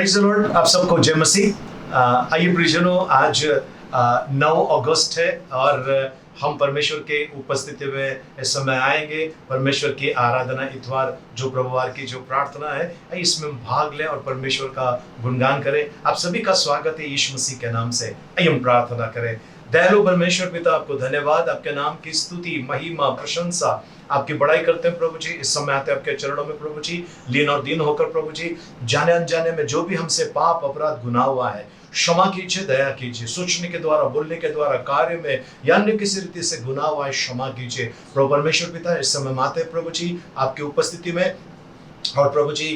Praise the Lord. आप सबको जय मसीह। आइए प्रियजनों, आज 9 अगस्त है और हम परमेश्वर के उपस्थिति में इस समय आएंगे। परमेश्वर की आराधना इतवार जो प्रभुवार की जो प्रार्थना है, आइए इसमें भाग लें और परमेश्वर का गुणगान करें। आप सभी का स्वागत है यीशु मसीह के नाम से। आइए हम प्रार्थना करें। दयालु परमेश्वर पिता, आपको धन्यवाद, आपके नाम की स्तुति महिमा प्रशंसा आपकी बड़ाई करते हैं प्रभु जी। इस समय आते हैं आपके चरणों में प्रभु जी, लीन और दीन होकर प्रभु जी। जाने अनजाने में जो भी हमसे पाप अपराध गुनाह हुआ है, क्षमा कीजिए, दया कीजिए। सोचने के द्वारा, बोलने के द्वारा, कार्य में या अन्य किसी रीति से गुनाह हुआ है, क्षमा कीजिए प्रभु परमेश्वर पिता। इस समय आते हैं प्रभु जी आपकी उपस्थिति में और प्रभु जी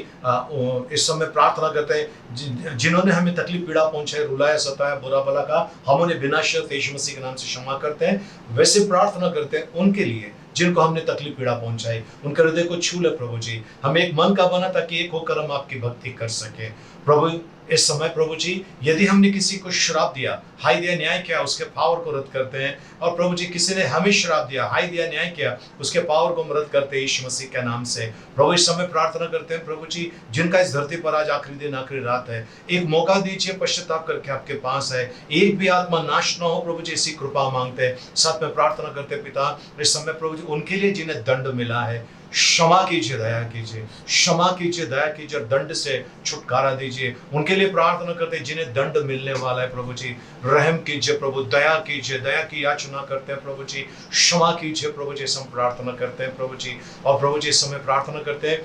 इस समय प्रार्थना करते हैं जिन्होंने हमें तकलीफ पीड़ा पहुंचाई, रुलाया, सताया, बुरा भला का, हम उन्हें बिना शर्त यीशु मसीह के नाम से क्षमा करते हैं। वैसे प्रार्थना करते हैं उनके लिए जिनको हमने तकलीफ पीड़ा पहुंचाई, उनके हृदय को छू ले प्रभु जी। हमें एक मन का बना ताकि एक होकर हम आपकी भक्ति कर सके प्रभु। इस समय प्रभु जी, यदि हमने किसी को श्राप दिया, हाय दिया, न्याय किया, उसके पावर को रद्द करते हैं। और प्रभु जी, किसी ने हमें श्राप दिया, हाय दिया, न्याय किया, उसके पावर को हम रद्द करते हैं यीशु मसीह के नाम से। प्रभु इस समय प्रार्थना करते हैं प्रभु जी, जिनका इस धरती पर आज आखिरी दिन, आखिरी रात है, एक मौका दीजिए, पश्चाताप करके आपके पास है, एक भी आत्मा नाश न हो प्रभु जी, ऐसी कृपा मांगते हैं। साथ में प्रार्थना करते पिता, इस समय प्रभु जी उनके लिए जिन्हें दंड मिला है, क्षमा कीजिए, दया कीजिए, क्षमा कीजिए, दया कीजिए, दंड से छुटकारा दीजिए। उनके लिए प्रार्थना करते हैं जिन्हें दंड मिलने वाला है प्रभु जी, रहम कीजिए प्रभु, दया कीजिए, दया की याचना करते हैं प्रभु जी, क्षमा कीजिए प्रभु जी। हम प्रार्थना करते हैं प्रभु जी। और प्रभु जी इस समय प्रार्थना करते हैं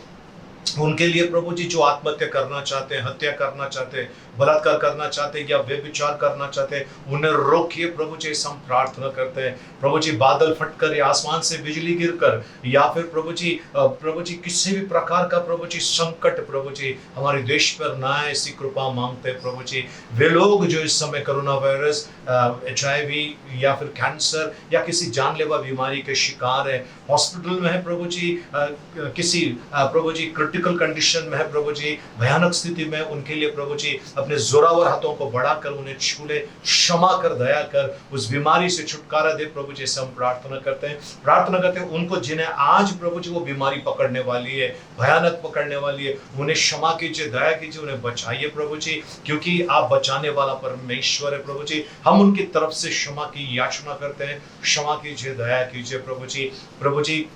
उनके लिए प्रभु जी जो आत्महत्या करना चाहते हैं, हत्या करना चाहते हैं, बलात्कार करना चाहते हैं या व्यभिचार करना चाहते हैं, उन्हें रोकिए प्रभु जी। हम प्रार्थना करते हैं प्रभु जी, बादल फटकर या आसमान से बिजली गिरकर या फिर प्रभु जी किसी भी प्रकार का प्रभु जी संकट प्रभु जी हमारे देश पर ना आए, ऐसी कृपा मांगते हैं प्रभु जी। वे लोग जो इस समय कोरोना वायरस, HIV या फिर कैंसर या किसी जानलेवा बीमारी के शिकार है, हॉस्पिटल में है प्रभु जी, किसी प्रभु जी क्रिटिकल कंडीशन में है प्रभु जी, भयानक स्थिति में, उनके लिए प्रभु जी अपने जोरावर हाथों को बढ़ाकर उन्हें छू ले, क्षमा कर, दया कर, उस बीमारी से छुटकारा दे प्रभु जी। से हम प्रार्थना करते हैं उनको जिन्हें आज प्रभु जी वो बीमारी पकड़ने वाली है, भयानक पकड़ने वाली है, उन्हें क्षमा कीजिए, दया कीजिए, उन्हें बचाइए प्रभु जी, क्योंकि आप बचाने वाला परमेश्वर है प्रभु जी। हम उनकी तरफ से क्षमा की याचना करते हैं, क्षमा कीजिए, दया कीजिए प्रभु जी। प्रभु जी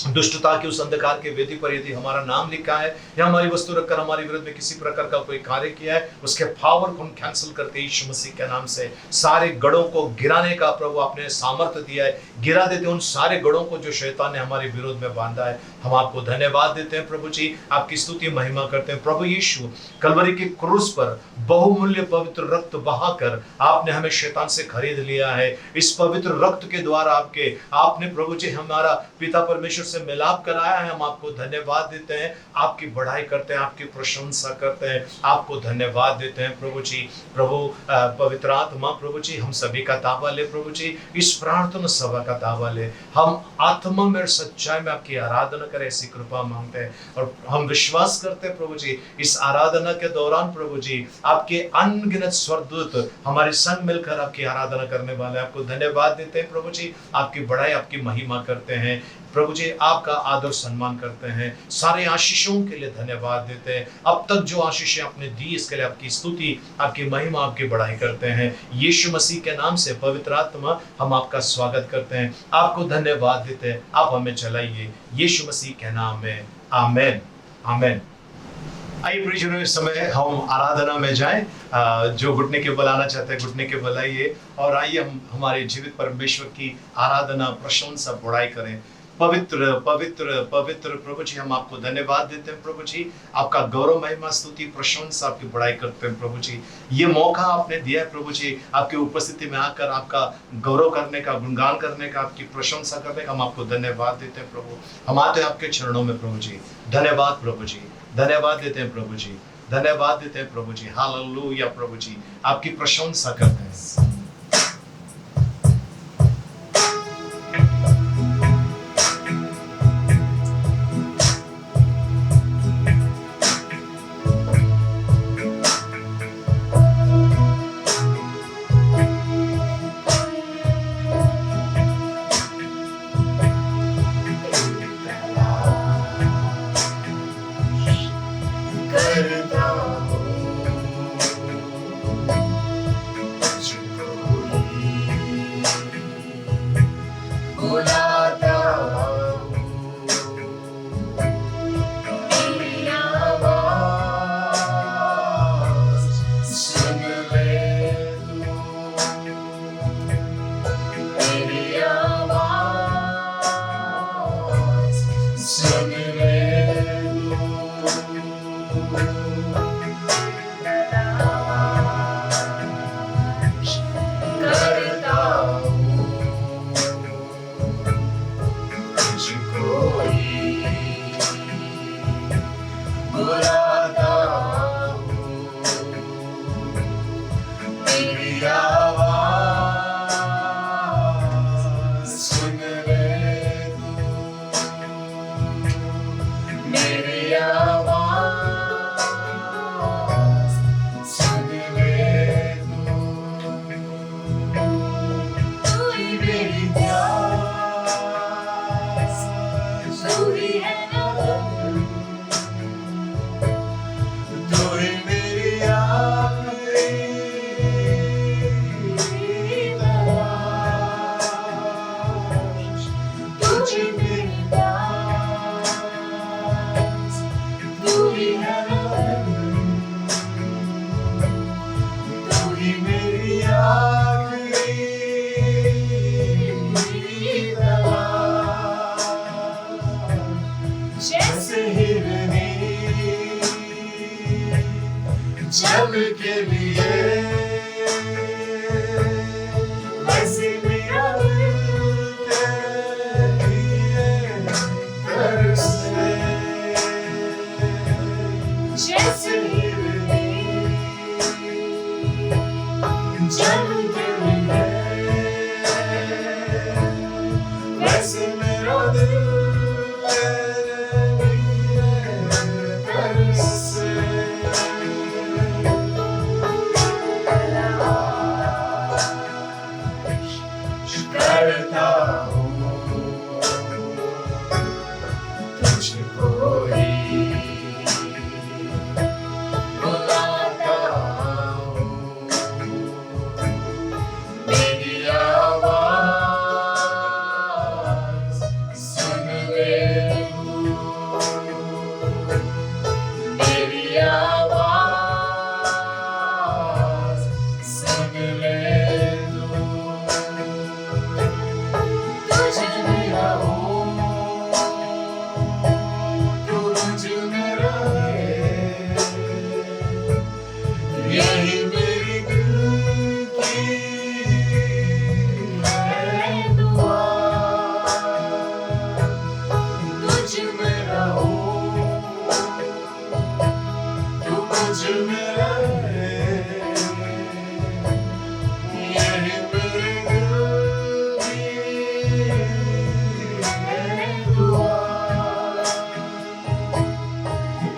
दुष्टता के उस अंधकार के वेदी पर यदि हमारा नाम लिखा है या हमारी वस्तु रखकर हमारे विरुद्ध में किसी प्रकार का कोई कार्य किया है, उसके पावर को हम कैंसिल करते हैं यीशु मसीह के नाम से। सारे गढ़ों को गिराने का प्रभु आपने सामर्थ्य दिया है, गिरा देते उन सारे गढ़ों को जो शैतान ने हमारे विरोध में बांधा है। हम आपको धन्यवाद देते हैं प्रभु जी, आपकी स्तुति महिमा करते हैं प्रभु यीशु। कलवरी की क्रूस पर बहुमूल्य पवित्र रक्त बहाकर आपने हमें शैतान से खरीद लिया है। इस पवित्र रक्त के द्वारा आपने प्रभु जी हमारा पिता परमेश्वर से मिलाप कराया है। हम आपको धन्यवाद देते हैं, आपकी बढ़ाई करते हैं, आपकी प्रशंसा करते हैं, आपको धन्यवाद देते हैं प्रभु जी। प्रभु पवित्र आत्मा प्रभु जी हम सभी का ताबा ले प्रभु जी, इस प्रार्थना सभा का ताबा ले। हम आत्मा में और सच्चाई में आपकी आराधना करें, ऐसी कृपा मांगते हैं। और हम विश्वास करते हैं प्रभु जी, इस आराधना के दौरान प्रभु जी आपके अनगिनत स्वर्गदूत हमारे संग मिलकर आपकी आराधना करने वाले। आपको धन्यवाद देते हैं प्रभु जी, आपकी बढ़ाई, आपकी महिमा करते हैं प्रभु जी, आपका आदर सम्मान करते हैं। सारे आशीषों के लिए धन्यवाद देते हैं। अब तक जो आशीषें आपने दी इसके लिए आपकी स्तुति, आपकी महिमा, आपकी बढ़ाई करते हैं यीशु मसीह के नाम से। पवित्र आत्मा हम आपका स्वागत करते हैं, आपको धन्यवाद देते हैं। आप हमें चलाइए यीशु मसीह के नाम में, आमेन, आमेन। आइए प्रियजनों, इस समय हम आराधना में जाएं। जो घुटने के बल आना चाहते हैं घुटने के बल आइए और आइए हम हमारे जीवित परमेश्वर की आराधना, प्रशंसा, बढ़ाई करें। पवित्र पवित्र पवित्र प्रभु जी हम आपको धन्यवाद देते हैं प्रभु जी, आपका गौरव, महिमा, स्तुति, प्रशंसा, आपकी बढ़ाई करते हैं प्रभु जी। ये मौका आपने दिया है प्रभु जी, आपकी उपस्थिति में आकर आपका गौरव करने का, गुणगान करने का, आपकी प्रशंसा करने का। हम आपको धन्यवाद देते हैं प्रभु। हम आते हैं आपके चरणों में प्रभु जी। धन्यवाद प्रभु जी, धन्यवाद देते हैं प्रभु जी, धन्यवाद देते हैं प्रभु जी। हालेलुया प्रभु जी, आपकी प्रशंसा करते हैं। करता हूँ के लिए, वैसे मेरा दिल तेरे लिए तरसे, जैसे हिरनी जल के लिए, वैसे मेरा दिल तेरे लिए तरसे। करता हूँ तुझको ही, बुलाता हूँ मेरी आवाज़ सुन ले तू, मेरी आवाज़ सुन ले तू। तुझ में रहूं, तू मुझ में रहे, यही मेरी दिल की है दुआ। तुझ में रहूं, तू मुझ में रहे, यही मेरी दिल की है दुआ।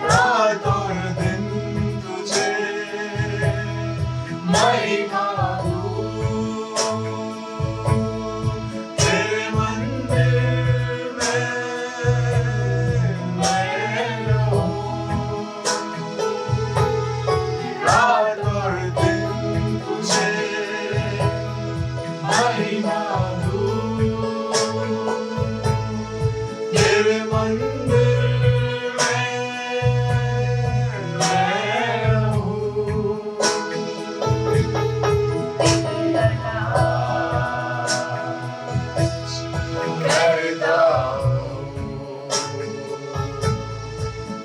रात और दिन तुझे महिमा दूं, तेरे मंदिर में मैं रहूं। रात और दिन तुझे महिमा दूं, तेरे मंदिर में मैं रहूं। करता हूँ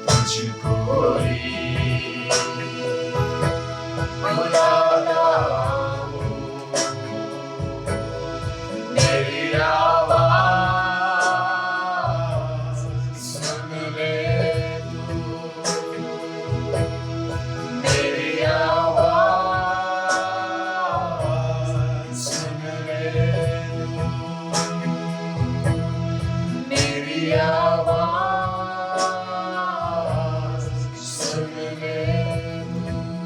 तुझको ही, बुलाता हूँ मेरी आवाज़ सुन ले तू, मेरी आवाज़ सुन ले तू, मेरी आवाज़ सुन ले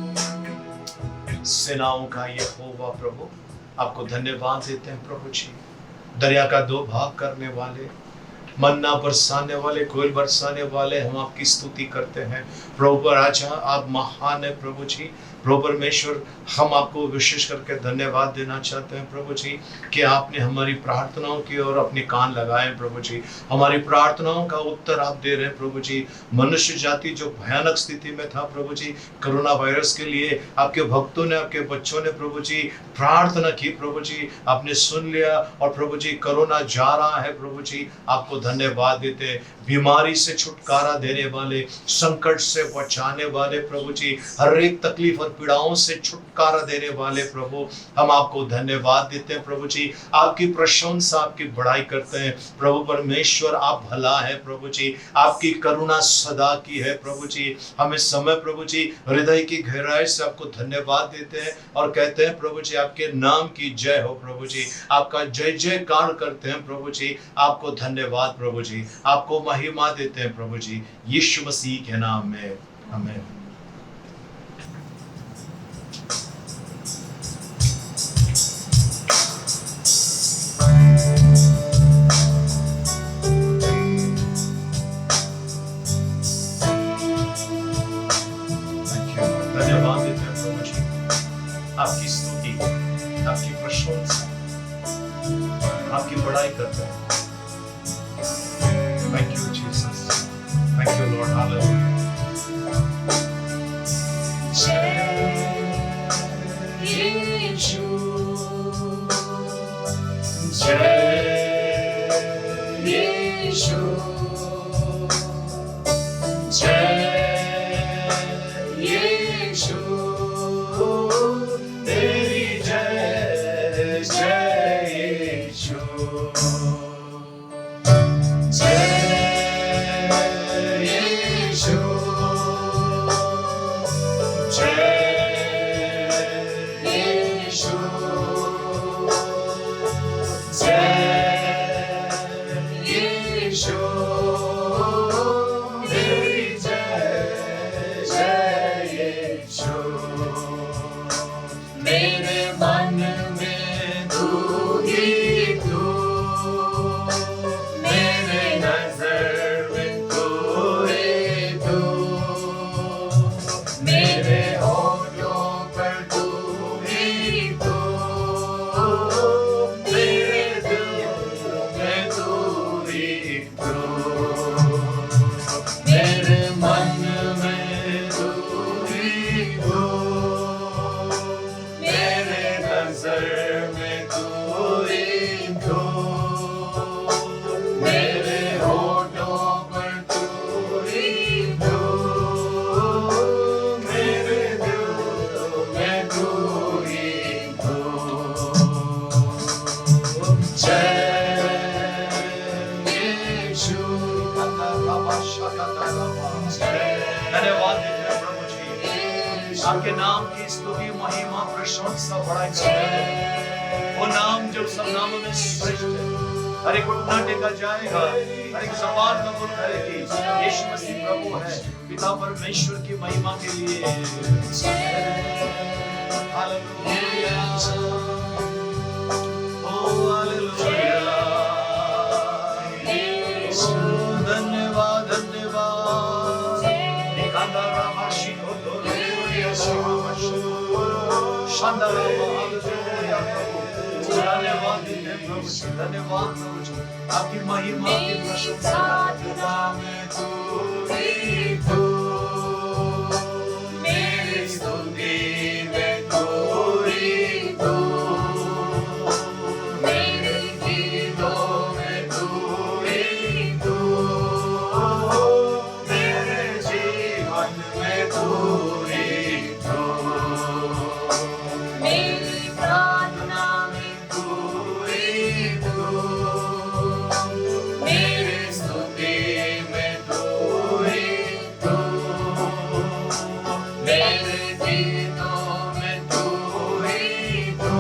तू। सेनाओं का यहोवा प्रभु, आपको धन्यवाद देते हैं प्रभु जी। दरिया का दो भाग करने वाले, मन्ना बरसाने वाले, कोयल बरसाने वाले, हम आपकी स्तुति करते हैं प्रभु राजा। आप महान है प्रभु जी। प्रभु परमेश्वर, हम आपको विशेष करके धन्यवाद देना चाहते हैं प्रभु जी कि आपने हमारी प्रार्थनाओं की ओर अपने कान लगाए प्रभु जी। हमारी प्रार्थनाओं का उत्तर आप दे रहे हैं प्रभु जी। मनुष्य जाति जो भयानक स्थिति में था प्रभु जी, कोरोना वायरस के लिए आपके भक्तों ने, आपके बच्चों ने प्रभु जी प्रार्थना की प्रभु जी, आपने सुन लिया और प्रभु जी कोरोना जा रहा है प्रभु जी। आपको धन्यवाद देते हैं। बीमारी से छुटकारा देने वाले, संकट से बचाने वाले प्रभु जी, हर एक तकलीफ और पीड़ाओं से छुटकारा देने वाले प्रभु, हम आपको धन्यवाद देते हैं प्रभु जी। आपकी प्रशंसा, आपकी बड़ाई करते हैं प्रभु परमेश्वर। आप भला है प्रभु जी, आपकी करुणा सदा की है प्रभु जी। हम इस समय प्रभु जी हृदय की गहराई से आपको धन्यवाद देते हैं और कहते हैं प्रभु जी आपके नाम की जय हो प्रभु जी। आपका जय जयकार करते हैं प्रभु जी। आपको धन्यवाद प्रभु जी, आपको महिमा देते हैं प्रभु जी, यीशु मसीह के नाम में आमीन। धन्यवाद देते हैं प्रभु जी, आपकी स्तुति, आपकी प्रशंसा, आपकी बड़ाई करते हैं। Thank you, Jesus. Thank you, Lord. Hallelujah. आपके नाम की स्तुति महिमा प्रशंसा बड़ाई करते हैं। वो नाम जो सब नामों में श्रेष्ठ है। हर एक घुटना टेका जाएगा, हर एक ज़बान कबूल करेगी यीशु मसीह प्रभु है। पिता परमेश्वर की महिमा के लिए हालेलुया, ओ हालेलुया, धन्यवाद धन्यवाद। निकांदारा माशी को दोरिया सहावशु शांदारा हालेलुया प्रभु। धन्यवाद देते हैं प्रभु जी, धन्यवाद प्रभु जी। आपकी महिमा की प्रशंसा में तू ही तू, मेरी स्तुति में तू ही तू, मेरे गीतों में तू ही तू, मेरे जीवन में तू ही तू, मेरी प्रार्थना में तू ही तू, मेरी स्तुति में तू ही तू, मेरे गीतों में तू ही तू,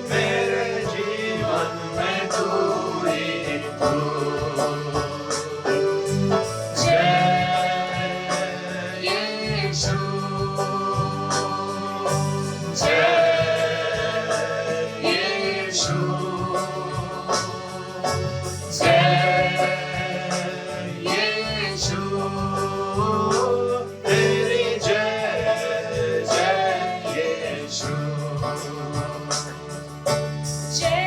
मेरे जीवन में तू ही तू। जय यीशु, जय यीशु, जय यीशु, तेरी जय जय यीशु, जय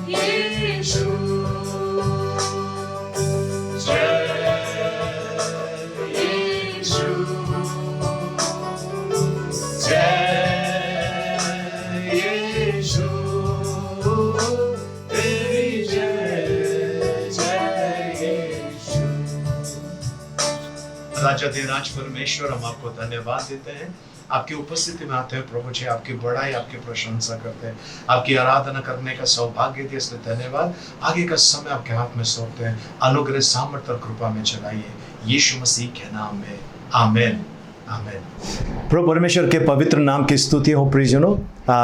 यीशु, जय यीशु, जय यीशु, तेरी जय जय यीशु। राजाधिराज परमेश्वर, हम आपको धन्यवाद देते हैं। आपकी उपस्थिति में आते हैं प्रभु जी, आपकी बड़ाई आपकी प्रशंसा करते हैं, आपकी आराधना करने का सौभाग्य दिया, इसलिए धन्यवाद। आगे का समय आपके हाथ में सौंपते हैं, अनुग्रह सामर्थ्य और कृपा में चलाइए, यीशु मसीह के नाम में आमीन आमीन। प्रभु परमेश्वर के पवित्र नाम की स्तुति हो प्रियजनों।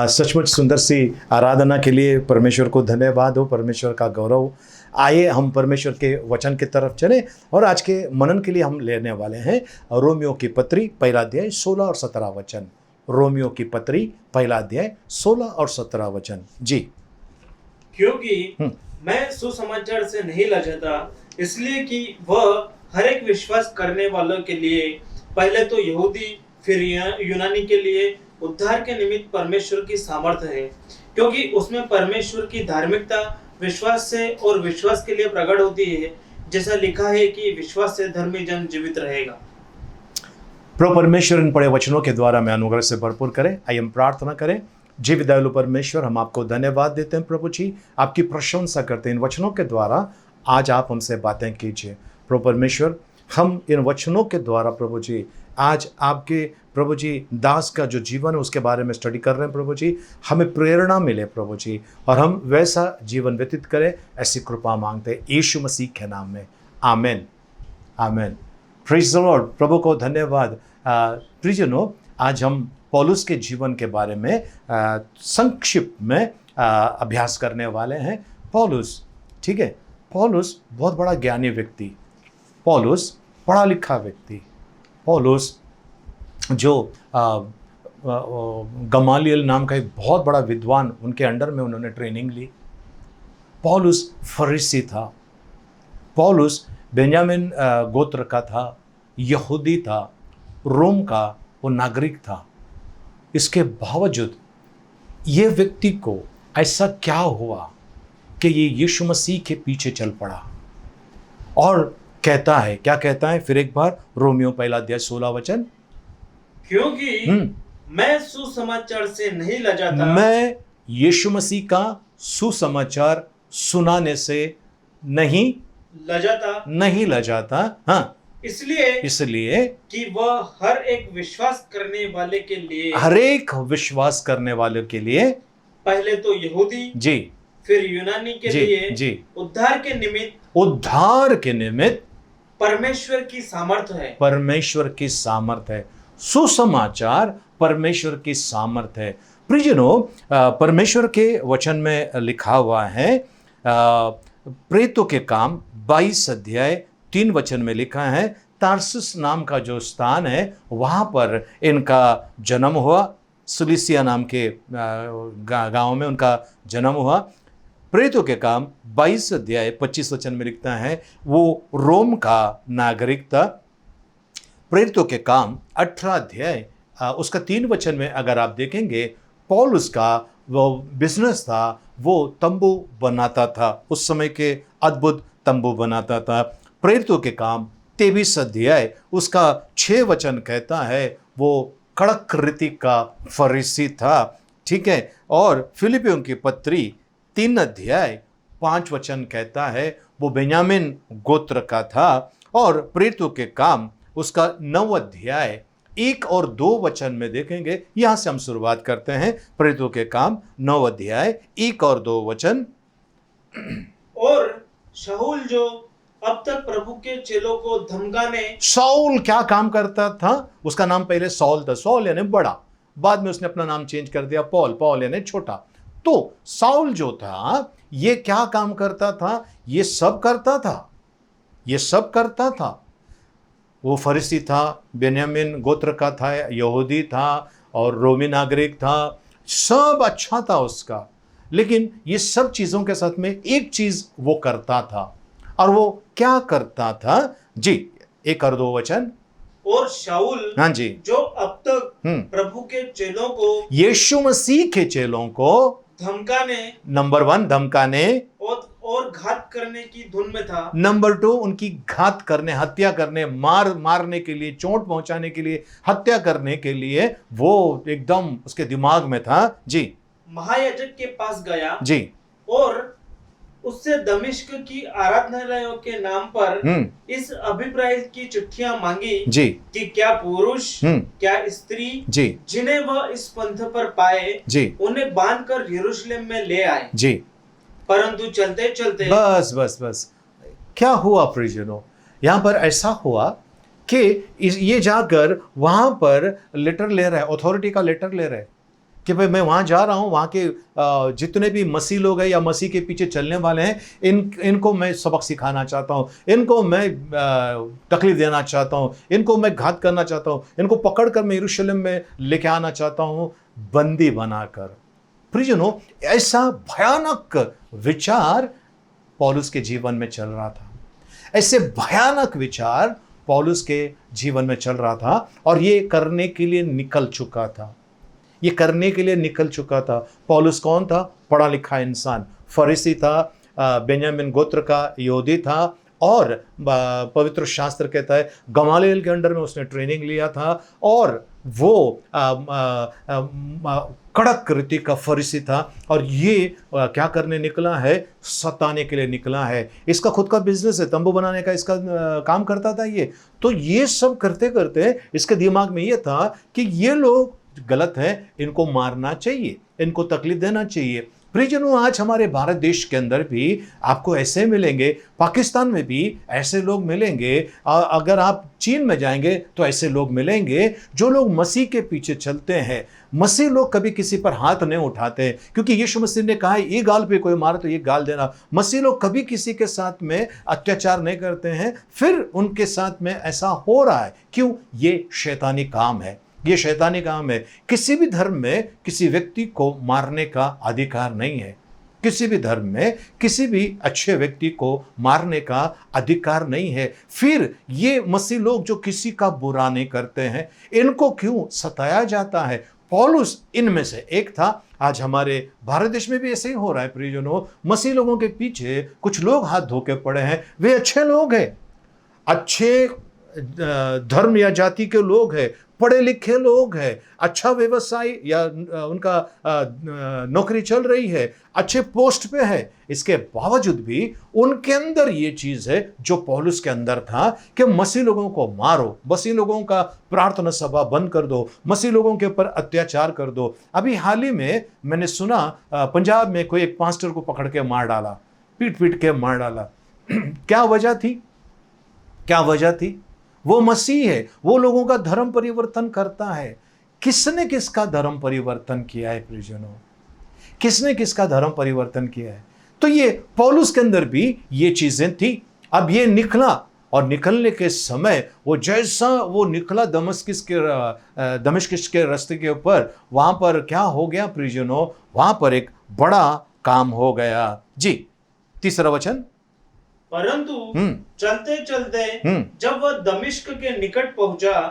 सचमुच सुंदर सी आराधना के लिए परमेश्वर को धन्यवाद हो, परमेश्वर का गौरव। आइए हम परमेश्वर के वचन की तरफ चलें और आज के मनन के लिए हम लेने वाले हैं रोमियो की पत्री पहला अध्याय 16 और 17 वचन। रोमियो की पत्री पहला अध्याय 16 और 17 वचन जी। क्योंकि मैं सुसमाचार से नहीं लजाता, इसलिए कि वह हर एक विश्वास करने वालों के लिए, पहले तो यहूदी फिर यूनानी के लिए उद्धार के निमित्त परमेश्वर की सामर्थ्य है, क्योंकि उसमें परमेश्वर की धार्मिकता विश्वास से और विश्वास के लिए प्रकट होती है, जैसा लिखा है कि विश्वास से धर्मी जन जीवित रहेगा। प्रभु परमेश्वर इन पढ़े वचनों के द्वारा मैं अनुग्रह से भरपूर करें। आइए हम प्रार्थना करें। जीवित दयालु परमेश्वर, हम आपको धन्यवाद देते हैं प्रभु जी, आपकी प्रशंसा करते हैं इन वचनों के द्वारा। आज आप हमसे बातें कीजिए प्रभु परमेश्वर। हम इन वचनों के द्वारा प्रभु जी आज आपके प्रभु जी दास का जो जीवन है उसके बारे में स्टडी कर रहे हैं प्रभु जी। हमें प्रेरणा मिले प्रभु जी और हम वैसा जीवन व्यतीत करें, ऐसी कृपा मांगते हैं यीशु मसीह के नाम में आमीन आमीन। Praise the Lord. प्रभु को धन्यवाद। प्रियजनों, आज हम पौलुस के जीवन के बारे में संक्षिप्त में अभ्यास करने वाले हैं। पौलुस, ठीक है, पौलुस बहुत बड़ा ज्ञानी व्यक्ति, पौलुस पढ़ा लिखा व्यक्ति, पौलुस जो गमालियल नाम का एक बहुत बड़ा विद्वान, उनके अंडर में उन्होंने ट्रेनिंग ली। पौलुस फरीसी था, पौलुस बेंजामिन गोत्र का था, यहूदी था, रोम का वो नागरिक था। इसके बावजूद ये व्यक्ति को ऐसा क्या हुआ कि ये यीशु मसीह के पीछे चल पड़ा और कहता है, क्या कहता है फिर एक बार, रोमियो पहला अध्याय 16 वचन। क्योंकि मैं सुसमाचार से नहीं लजाता, मैं यीशु मसीह का सुसमाचार सुनाने से नहीं लजाता। हाँ, इसलिए कि वह हर एक विश्वास करने वाले के लिए, हर एक विश्वास करने वाले के लिए, पहले तो यहूदी जी फिर यूनानी के लिए जी उद्धार के निमित्त परमेश्वर की सामर्थ है। परमेश्वर की सामर्थ है। सुसमाचार परमेश्वर की सामर्थ है। प्रियजनों, परमेश्वर के वचन में लिखा हुआ है, प्रेतों के काम 22 अध्याय 3 वचन में लिखा है, तारसुस नाम का जो स्थान है वहाँ पर इनका जन्म हुआ। सिलिसिया नाम के गांव में उनका जन्म हुआ। प्रेतों के काम 22 अध्याय 25 वचन में लिखता है, वो रोम का नागरिक था। प्रेरितों के काम 18 अध्याय उसका 3 वचन में अगर आप देखेंगे, पौल उसका वो बिजनेस था, वो तंबू बनाता था, उस समय के अद्भुत तंबू बनाता था। प्रेरितों के काम 23 अध्याय उसका 6 वचन कहता है, वो कड़क रीति का फरीसी था। ठीक है। और फिलिपियों की पत्री 3 अध्याय 5 वचन कहता है, वो बेन्यामीन गोत्र का था। और प्रेरितों के काम उसका 9 अध्याय 1 और 2 वचन में देखेंगे। यहां से हम शुरुआत करते हैं। प्रेरितों के काम 9 अध्याय 1 और 2 वचन। और शाऊल जो अब तक प्रभु के चेलों को धमकाने। शाऊल क्या काम करता था? उसका नाम पहले सॉल था, सॉल यानी बड़ा, बाद में उसने अपना नाम चेंज कर दिया पॉल, पॉल यानी छोटा। तो शाऊल जो था ये क्या काम करता था? ये सब करता था, ये सब करता था। वो फरीसी था, बेन्यामीन गोत्र का था, यहूदी था और रोमी नागरिक था, सब अच्छा था उसका। लेकिन ये सब चीजों के साथ में एक चीज वो करता था, और वो क्या करता था? जी 1 और 2 वचन। और शाऊल, हाँ जी, जो अब तक प्रभु के चेलों को, यीशु मसीह के चेलों को धमकाने, नंबर 1 धमकाने और घात करने की धुन में था। नंबर 2 उनकी घात करने, हत्या करने, मारने के लिए, चोट पहुंचाने के लिए, हत्या करने के लिए वो एकदम उसके दिमाग में था। जी, महायाजक के पास गया जी, और उससे दमिश्क की आराधनालयों के नाम पर इस अभिप्राय की चिट्ठियां मांगी जी, कि क्या पुरुष, क्या स्त्री, जी, जिन्हें वह इस पंथ पर पाए, जी, उन्हें बांधकर यरूशलेम में ले आए। जी। परंतु चलते चलते बस बस बस क्या हुआ प्रियजनों? यहां पर ऐसा हुआ कि ये जाकर वहां पर लेटर ले रहा है, अथॉरिटी का लेटर ले रहा है कि भाई मैं वहाँ जा रहा हूँ, वहाँ के जितने भी मसीह लोग हैं या मसीह के पीछे चलने वाले हैं, इनको मैं सबक सिखाना चाहता हूँ, इनको मैं तकलीफ देना चाहता हूँ, इनको मैं घात करना चाहता हूँ, इनको पकड़ कर मैं यरूशलेम में लेके आना चाहता हूँ, बंदी बनाकर। प्रियजनों, ऐसा भयानक विचार पौलुस के जीवन में चल रहा था। ऐसे भयानक विचार पौलुस के जीवन में चल रहा था, और ये करने के लिए निकल चुका था, ये करने के लिए निकल चुका था। पौलुस कौन था? पढ़ा लिखा इंसान, फरीसी था, बेन्यामीन गोत्र का यहूदी था, और पवित्र शास्त्र कहता है गमालियल के अंडर में उसने ट्रेनिंग लिया था, और वो कड़क रीति का फरीसी था। और ये क्या करने निकला है? सताने के लिए निकला है। इसका खुद का बिजनेस है, तंबू बनाने का इसका काम करता था ये। तो ये सब करते करते इसके दिमाग में ये था कि ये लोग गलत है, इनको मारना चाहिए, इनको तकलीफ देना चाहिए। प्रियजनों, आज हमारे भारत देश के अंदर भी आपको ऐसे मिलेंगे, पाकिस्तान में भी ऐसे लोग मिलेंगे, अगर आप चीन में जाएंगे तो ऐसे लोग मिलेंगे, जो लोग मसीह के पीछे चलते हैं। मसीह लोग कभी किसी पर हाथ नहीं उठाते, क्योंकि यीशु मसीह ने कहा है ये गाल पे कोई मारे तो ये गाल देना। मसीह लोग कभी किसी के साथ में अत्याचार नहीं करते हैं, फिर उनके साथ में ऐसा हो रहा है। क्यों? ये शैतानी काम है, ये शैतानी काम है। किसी भी धर्म में किसी व्यक्ति को मारने का अधिकार नहीं है। किसी भी धर्म में किसी भी अच्छे व्यक्ति को मारने का अधिकार नहीं है। फिर ये मसीह लोग जो किसी का बुरा नहीं करते हैं, इनको क्यों सताया जाता है? पौलुस इनमें से एक था। आज हमारे भारत देश में भी ऐसे ही हो रहा है प्रियजनों। मसीह लोगों के पीछे कुछ लोग हाथ धो के पड़े हैं। वे अच्छे लोग हैं, अच्छे धर्म या जाति के लोग हैं, पढ़े लिखे लोग हैं, अच्छा व्यवसाय या उनका नौकरी चल रही है, अच्छे पोस्ट पे है। इसके बावजूद भी उनके अंदर ये चीज है जो पौलुस के अंदर था कि मसीह लोगों को मारो, मसीह लोगों का प्रार्थना सभा बंद कर दो, मसीह लोगों के ऊपर अत्याचार कर दो। अभी हाल ही में मैंने सुना पंजाब में कोई एक पास्टर को पकड़ के मार डाला, पीट पीट के मार डाला। क्या वजह थी? क्या वजह थी? वो मसीह है, वो लोगों का धर्म परिवर्तन करता है। किसने किसका धर्म परिवर्तन किया है प्रियजनों? किसने किसका धर्म परिवर्तन किया है? तो ये पौलुस के अंदर भी ये चीजें थी। अब ये निकला, और निकलने के समय वो जैसा वो निकला दमिश्क के रास्ते के ऊपर, वहां पर क्या हो गया प्रियजनों? वहां पर एक बड़ा काम हो गया। जी, तीसरा वचन। परंतु चलते चलते जब वह दमिश्क के निकट पहुंचा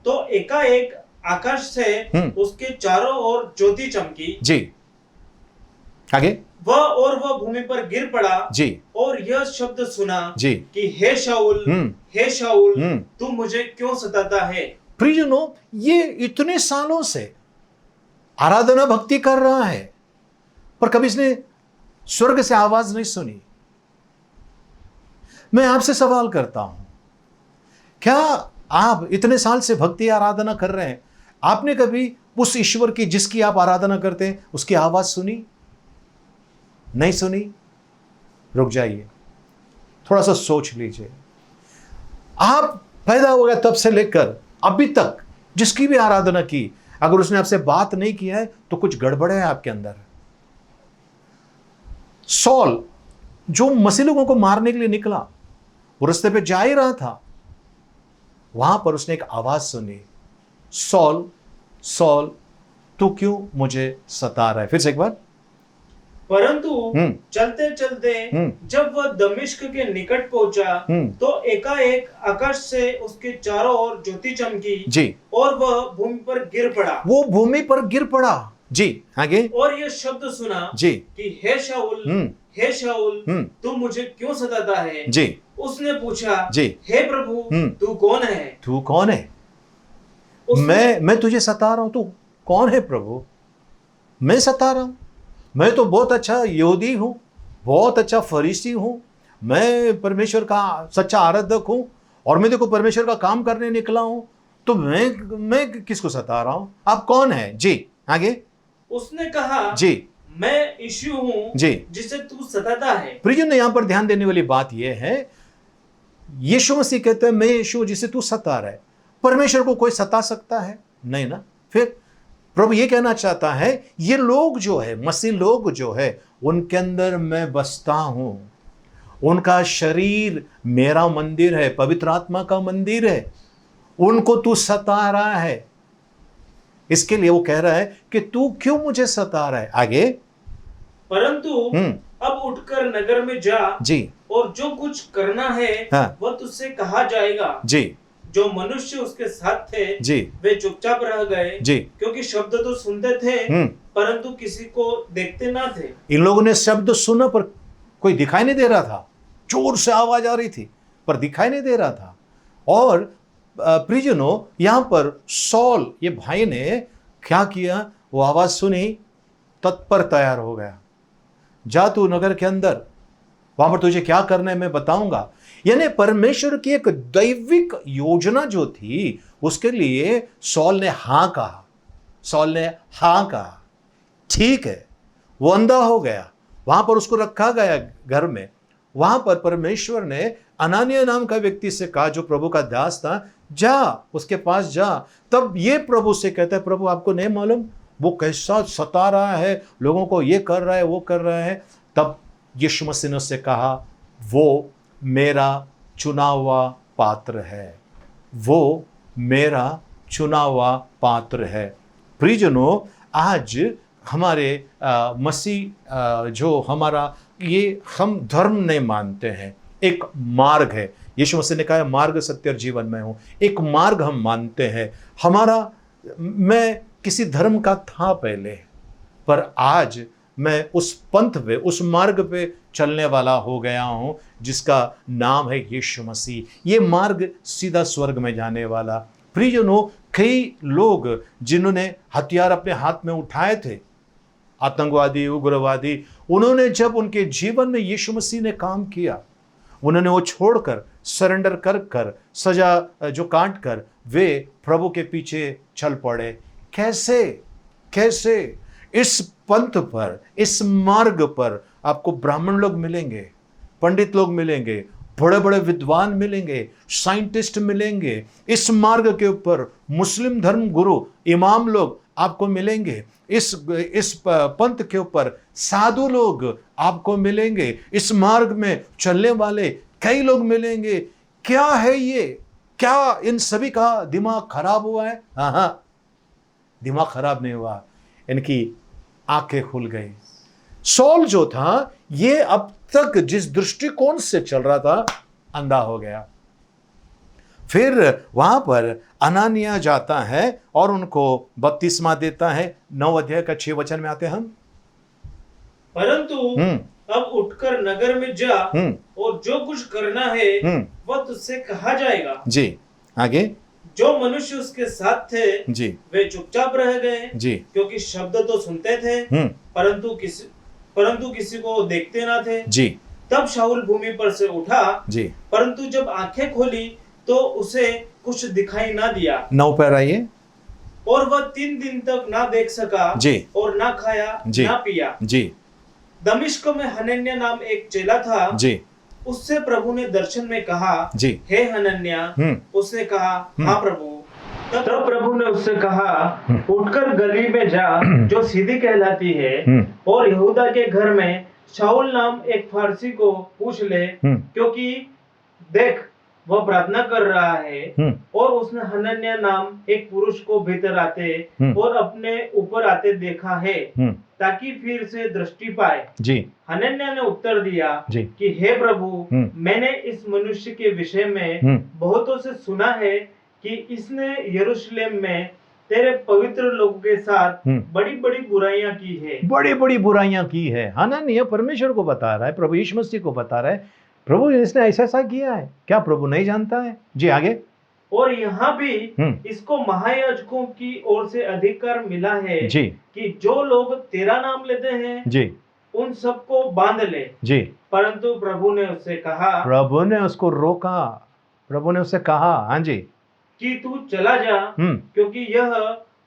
तो एकाएक आकाश से उसके चारों ओर ज्योति चमकी। जी, आगे। वह भूमि पर गिर पड़ा जी, और यह शब्द सुना जी कि हे शाऊल तू मुझे क्यों सताता है। प्रियजनों, ये इतने सालों से आराधना भक्ति कर रहा है, पर कभी इसने स्वर्ग से आवाज नहीं सुनी। मैं आपसे सवाल करता हूं, क्या आप इतने साल से भक्ति आराधना कर रहे हैं, आपने कभी उस ईश्वर की जिसकी आप आराधना करते हैं उसकी आवाज सुनी? नहीं सुनी? रुक जाइए, थोड़ा सा सोच लीजिए। आप पैदा हो गए तब से लेकर अभी तक जिसकी भी आराधना की, अगर उसने आपसे बात नहीं किया है तो कुछ गड़बड़ है आपके अंदर। सॉल जो मसीह लोगों को मारने के लिए निकला, वो रास्ते पे जा ही रहा था, वहां पर उसने एक आवाज सुनी, सॉल सॉल तू क्यों मुझे सता रहा है? फिर से एक बार। परंतु चलते चलते जब वह दमिश्क के निकट पहुंचा तो एकाएक आकाश से उसके चारों ओर ज्योति चमकी। जी, और वह भूमि पर गिर पड़ा। वो भूमि पर गिर पड़ा। जी, आगे। और यह शब्द सुना जी कि हे शाऊल तू मुझे क्यों सताता है। जी, उसने पूछा जी, हे प्रभु तू कौन है? तू कौन है? मैं तुझे सता रहा हूं, तू कौन है प्रभु? मैं सता रहा हूं? मैं तो बहुत अच्छा यहूदी हूं, बहुत अच्छा फरीसी हूं, मैं परमेश्वर का सच्चा आराधक हूं, और मैं देखो परमेश्वर का काम करने निकला हूं, तो मैं किसको सता रहा हूं? आप कौन है? जी, आगे। उसने कहा जी, मैं यीशु हूं जी, जिसे तू सताता है। प्रियजन, यहां पर ध्यान देने वाली बात यह है, यीशु मसीह कहते हैं मैं यीशु हूं जिसे तू सता रहा है। परमेश्वर को कोई सता सकता है? नहीं ना। फिर प्रभु ये कहना चाहता है, ये लोग जो है, मसीह लोग जो है, उनके अंदर मैं बसता हूं, उनका शरीर मेरा मंदिर है, पवित्र आत्मा का मंदिर है, उनको तू सता रहा है। इसके लिए वो कह रहा है कि तू क्यों मुझे सता रहा है? आगे। परंतु अब उठकर नगर में जा, जी, और जो कुछ करना है हाँ, वह तुझसे कहा जाएगा। जी, जो मनुष्य उसके साथ थे जी, वे चुपचाप रह गए, जी, क्योंकि शब्द तो सुनते थे परंतु किसी को देखते ना थे। इन लोगों ने शब्द सुना पर कोई दिखाई नहीं दे रहा था। जोर से आवाज आ रही थी पर दिखाई नहीं दे रहा था। और प्रियजनों, यहां पर सॉल ये भाई ने क्या किया? वो आवाज सुनी, तत्पर तैयार हो गया, जा तू नगर के अंदर, वहां पर तुझे क्या करना है मैं बताऊंगा। यानी परमेश्वर की एक दैविक योजना जो थी, उसके लिए सॉल ने हां कहा। सॉल ने हां कहा, ठीक है। वो अंधा हो गया, वहां पर उसको रखा गया घर में। वहां पर परमेश्वर ने अनानिया नाम का व्यक्ति से कहा, जो प्रभु का दास था, जा उसके पास जा। तब ये प्रभु से कहता है, प्रभु आपको नहीं मालूम वो कैसा सता रहा है लोगों को, ये कर रहा है वो कर रहा है। तब यीशु मसीह ने उससे कहा, वो मेरा चुना हुआ पात्र है, वो मेरा चुना हुआ पात्र है। प्रियजनों, आज हमारे मसीह जो हमारा ये हम धर्म नहीं मानते हैं, एक मार्ग है। यीशु मसीह ने कहा मार्ग सत्य और जीवन में हूं, एक मार्ग हम मानते हैं। हमारा, मैं किसी धर्म का था पहले, पर आज मैं उस पंथ पे, उस मार्ग पे चलने वाला हो गया हूं, जिसका नाम है यीशु मसीह। ये मार्ग सीधा स्वर्ग में जाने वाला। प्रियजनों, कई लोग जिन्होंने हथियार अपने हाथ में उठाए थे, आतंकवादी, उग्रवादी, उन्होंने जब उनके जीवन में यीशु मसीह ने काम किया, उन्होंने वो छोड़कर, सरेंडर कर कर, सजा जो काट कर वे प्रभु के पीछे चल पड़े। कैसे कैसे इस पंथ पर, इस मार्ग पर आपको ब्राह्मण लोग मिलेंगे, पंडित लोग मिलेंगे, बड़े बड़े विद्वान मिलेंगे, साइंटिस्ट मिलेंगे, इस मार्ग के ऊपर मुस्लिम धर्म गुरु इमाम लोग आपको मिलेंगे, इस पंथ के ऊपर साधु लोग आपको मिलेंगे, इस मार्ग में चलने वाले कई लोग मिलेंगे। क्या है ये? क्या इन सभी का दिमाग खराब हुआ है? हाँ, दिमाग खराब नहीं हुआ, इनकी आंखें खुल गई। सॉल जो था ये अब तक जिस दृष्टिकोण से चल रहा था अंधा हो गया। फिर वहां पर अनानिया जाता है और उनको बपतिस्मा देता है। 9 अध्याय का 6 वचन में आते हैं हम। परंतु अब उठकर नगर में जा और जो कुछ करना है वह तुझसे कहा जाएगा। जी, आगे। जो मनुष्य उसके साथ थे जी, वे चुपचाप रह गए जी, क्योंकि शब्द तो सुनते थे परंतु किसी को देखते ना थे। जी, तब शाऊल भूमि पर से उठा, जी, परंतु जब आंखें खोली तो उसे कुछ दिखाई ना दिया। 9 पर आइए। और वह 3 दिन तक ना देख सका जी, और ना खाया जी, ना पिया। जी, दमिश्क में हनन्याह नाम एक चेला था। जी, उससे प्रभु ने दर्शन में कहा, जी, हे हनन्याह। उसने कहा, हाँ प्रभु। तब प्रभु ने उससे कहा, उठकर गली में जा जो सीधी कहलाती है और यहूदा के घर में शाऊल नाम एक फारसी को पूछ ले, क्योंकि देख वह प्रार्थना कर रहा है। और उसने हनन्याह नाम एक पुरुष को भीतर आते और अपने ऊपर आते देखा है ताकि फिर से दृष्टि पाए। जी, हनन्याह ने उत्तर दिया जी, कि हे प्रभु, मैंने इस मनुष्य के विषय में बहुतों से सुना है कि इसने यरूशलेम में तेरे पवित्र लोगों के साथ बड़ी बड़ी बुराइयां की है। बड़ी बड़ी बुराइयां की है। हनन्याह परमेश्वर को बता रहा है, प्रभु यीशु मसीह को बता रहा है, प्रभु इसने ऐसा ऐसा किया है। क्या प्रभु नहीं जानता है? जी, आगे। और यहाँ भी इसको महायाजकों की ओर से अधिकार मिला है जी, कि जो लोग तेरा नाम लेते हैं जी, उन सबको बांध ले। जी। परंतु प्रभु ने उससे कहा, प्रभु ने उसको रोका। प्रभु ने उससे कहा, हाँ जी, कि तू चला जा, क्योंकि यह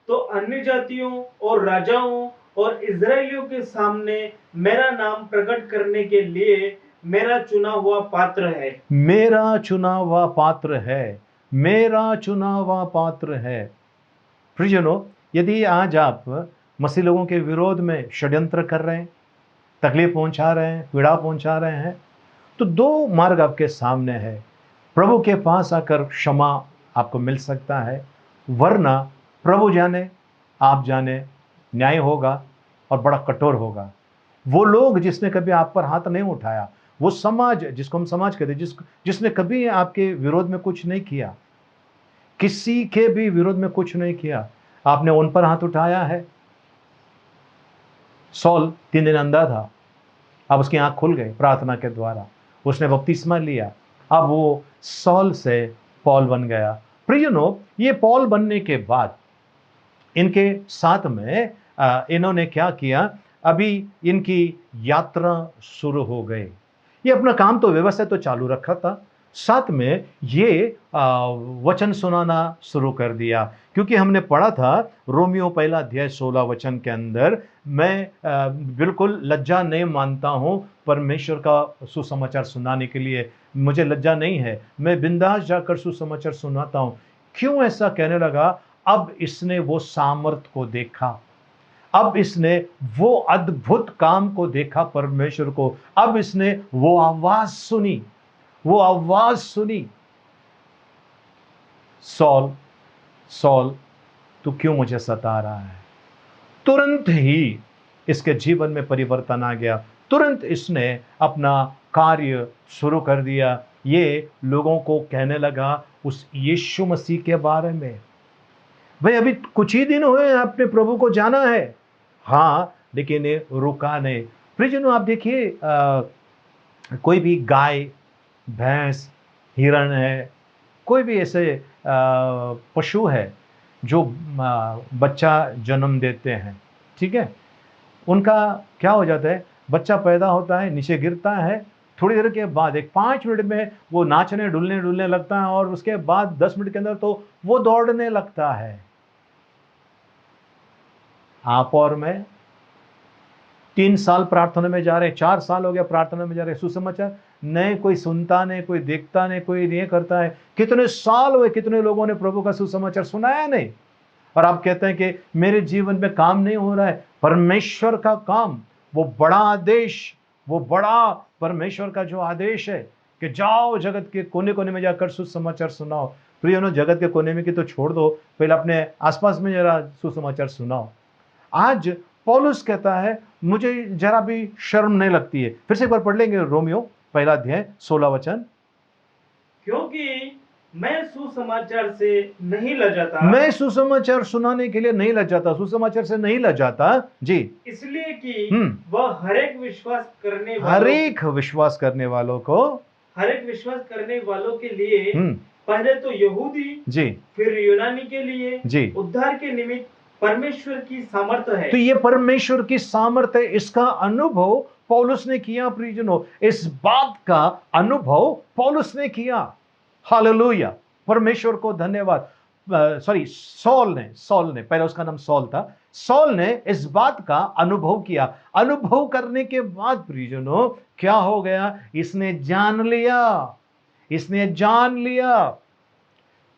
तो अन्य जातियों और राजाओं और इजरायलियों के सामने मेरा नाम प्रकट करने के लिए मेरा चुना हुआ पात्र है। मेरा चुना हुआ पात्र है, मेरा चुना हुआ पात्र है। प्रियजनों, यदि आज आप मसीह लोगों के विरोध में षड्यंत्र कर रहे हैं, तकलीफ पहुंचा रहे हैं, पीड़ा पहुंचा रहे हैं, तो 2 मार्ग आपके सामने है। प्रभु के पास आकर क्षमा आपको मिल सकता है, वरना प्रभु जाने आप जाने न्याय होगा और बड़ा कठोर होगा। वो लोग जिसने कभी आप पर हाथ नहीं उठाया, वो समाज जिसको हम समाज कहते हैं, जिसने कभी आपके विरोध में कुछ नहीं किया, किसी के भी विरोध में कुछ नहीं किया, आपने उन पर हाथ उठाया है। सॉल 3 दिन अंधा था, अब उसकी आंख खुल गई प्रार्थना के द्वारा, उसने बपतिस्मा लिया, अब वो सॉल से पौल बन गया। प्रियजनों, ये पौल बनने के बाद इनके साथ में इन्होंने क्या किया, अभी इनकी यात्रा शुरू हो गई। ये अपना काम तो व्यवस्थित तो चालू रखा था, साथ में ये वचन सुनाना शुरू कर दिया। क्योंकि हमने पढ़ा था रोमियो 1 अध्याय 16 वचन के अंदर, मैं बिल्कुल लज्जा नहीं मानता हूँ परमेश्वर का सुसमाचार सुनाने के लिए, मुझे लज्जा नहीं है, मैं बिंदास जाकर सुसमाचार सुनाता हूँ। क्यों ऐसा कहने लगा? अब इसने वो सामर्थ को देखा, अब इसने वो अद्भुत काम को देखा परमेश्वर को, अब इसने वो आवाज सुनी, वो आवाज सुनी, सॉल सॉल तू क्यों मुझे सता रहा है। तुरंत ही इसके जीवन में परिवर्तन आ गया, तुरंत इसने अपना कार्य शुरू कर दिया। ये लोगों को कहने लगा उस यीशु मसीह के बारे में। भाई अभी कुछ ही दिन हुए आपने प्रभु को जाना है, हाँ, लेकिन ये रुका नहीं। प्रियजनों, आप देखिए कोई भी गाय, भैंस, हिरण है, कोई भी ऐसे पशु है जो बच्चा जन्म देते हैं, ठीक है, उनका क्या हो जाता है, बच्चा पैदा होता है, नीचे गिरता है, थोड़ी देर के बाद 5 मिनट में वो नाचने डुलने लगता है, और उसके बाद 10 मिनट के अंदर तो वो दौड़ने लगता है। आप और मैं 3 साल प्रार्थना में जा रहे हैं, 4 साल हो गया प्रार्थना में जा रहे हैं, सुसमाचार नहीं कोई सुनता, नहीं कोई देखता, नहीं कोई नहीं करता है। कितने साल हुए, कितने लोगों ने प्रभु का सुसमाचार सुनाया नहीं, और आप कहते हैं कि मेरे जीवन में काम नहीं हो रहा है। परमेश्वर का काम, वो बड़ा आदेश, वो बड़ा परमेश्वर का जो आदेश है कि जाओ जगत के कोने कोने में जाकर सुसमाचार सुनाओ। प्रियो, जगत के कोने में की तो छोड़ दो, पहले अपने आसपास में जरा सुसमाचार सुनाओ। आज पौलुस कहता है मुझे जरा भी शर्म नहीं लगती है। फिर से एक बार पढ़ लेंगे रोमियो पहला अध्याय 16 वचन। क्योंकि मैं सुसमाचार से नहीं लजाता, मैं सुसमाचार सुनाने के लिए नहीं लजाता, सुसमाचार से नहीं लजाता जी, इसलिए कि वह हर एक विश्वास करने वालों के लिए पहले तो यहूदी जी, फिर यूनानी के लिए जी, उद्धार के निमित्त परमेश्वर की सामर्थ्य है। तो ये परमेश्वर की सामर्थ्य, इसका अनुभव पौलुस ने किया। प्रियजनों, इस बात का अनुभव पौलुस ने किया। हालेलुया, परमेश्वर को धन्यवाद। सॉल ने, पहले उसका नाम सॉल था, सॉल ने इस बात का अनुभव किया। अनुभव करने के बाद प्रियजनों क्या हो गया, इसने जान लिया।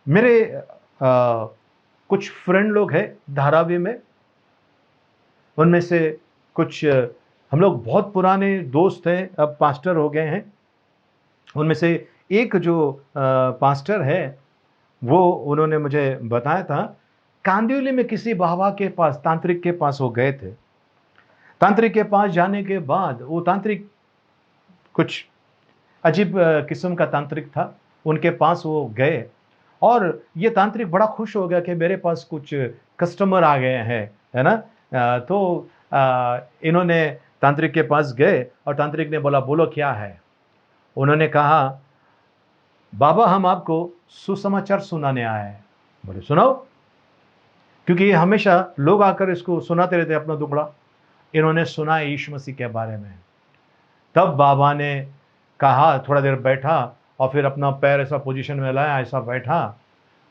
मेरे कुछ फ्रेंड लोग हैं धारावी में, उनमें से कुछ हम लोग बहुत पुराने दोस्त हैं, अब पास्टर हो गए हैं। उनमें से एक जो पास्टर है, वो उन्होंने मुझे बताया था, कांदिवली में किसी बाबा के पास, तांत्रिक के पास वो गए थे। तांत्रिक के पास जाने के बाद वो तांत्रिक कुछ अजीब किस्म का तांत्रिक था, उनके पास वो गए और ये तांत्रिक बड़ा खुश हो गया कि मेरे पास कुछ कस्टमर आ गए हैं, है ना। तो इन्होंने तांत्रिक के पास गए और तांत्रिक ने बोला बोलो क्या है। उन्होंने कहा बाबा हम आपको सुसमाचार सुनाने आए हैं। बोले सुनाओ, क्योंकि ये हमेशा लोग आकर इसको सुनाते रहते अपना दुखड़ा। इन्होंने सुना यीशु मसीह के बारे में। तब बाबा ने कहा, थोड़ा देर बैठा और फिर अपना पैर ऐसा पोजीशन में लाया, ऐसा बैठा,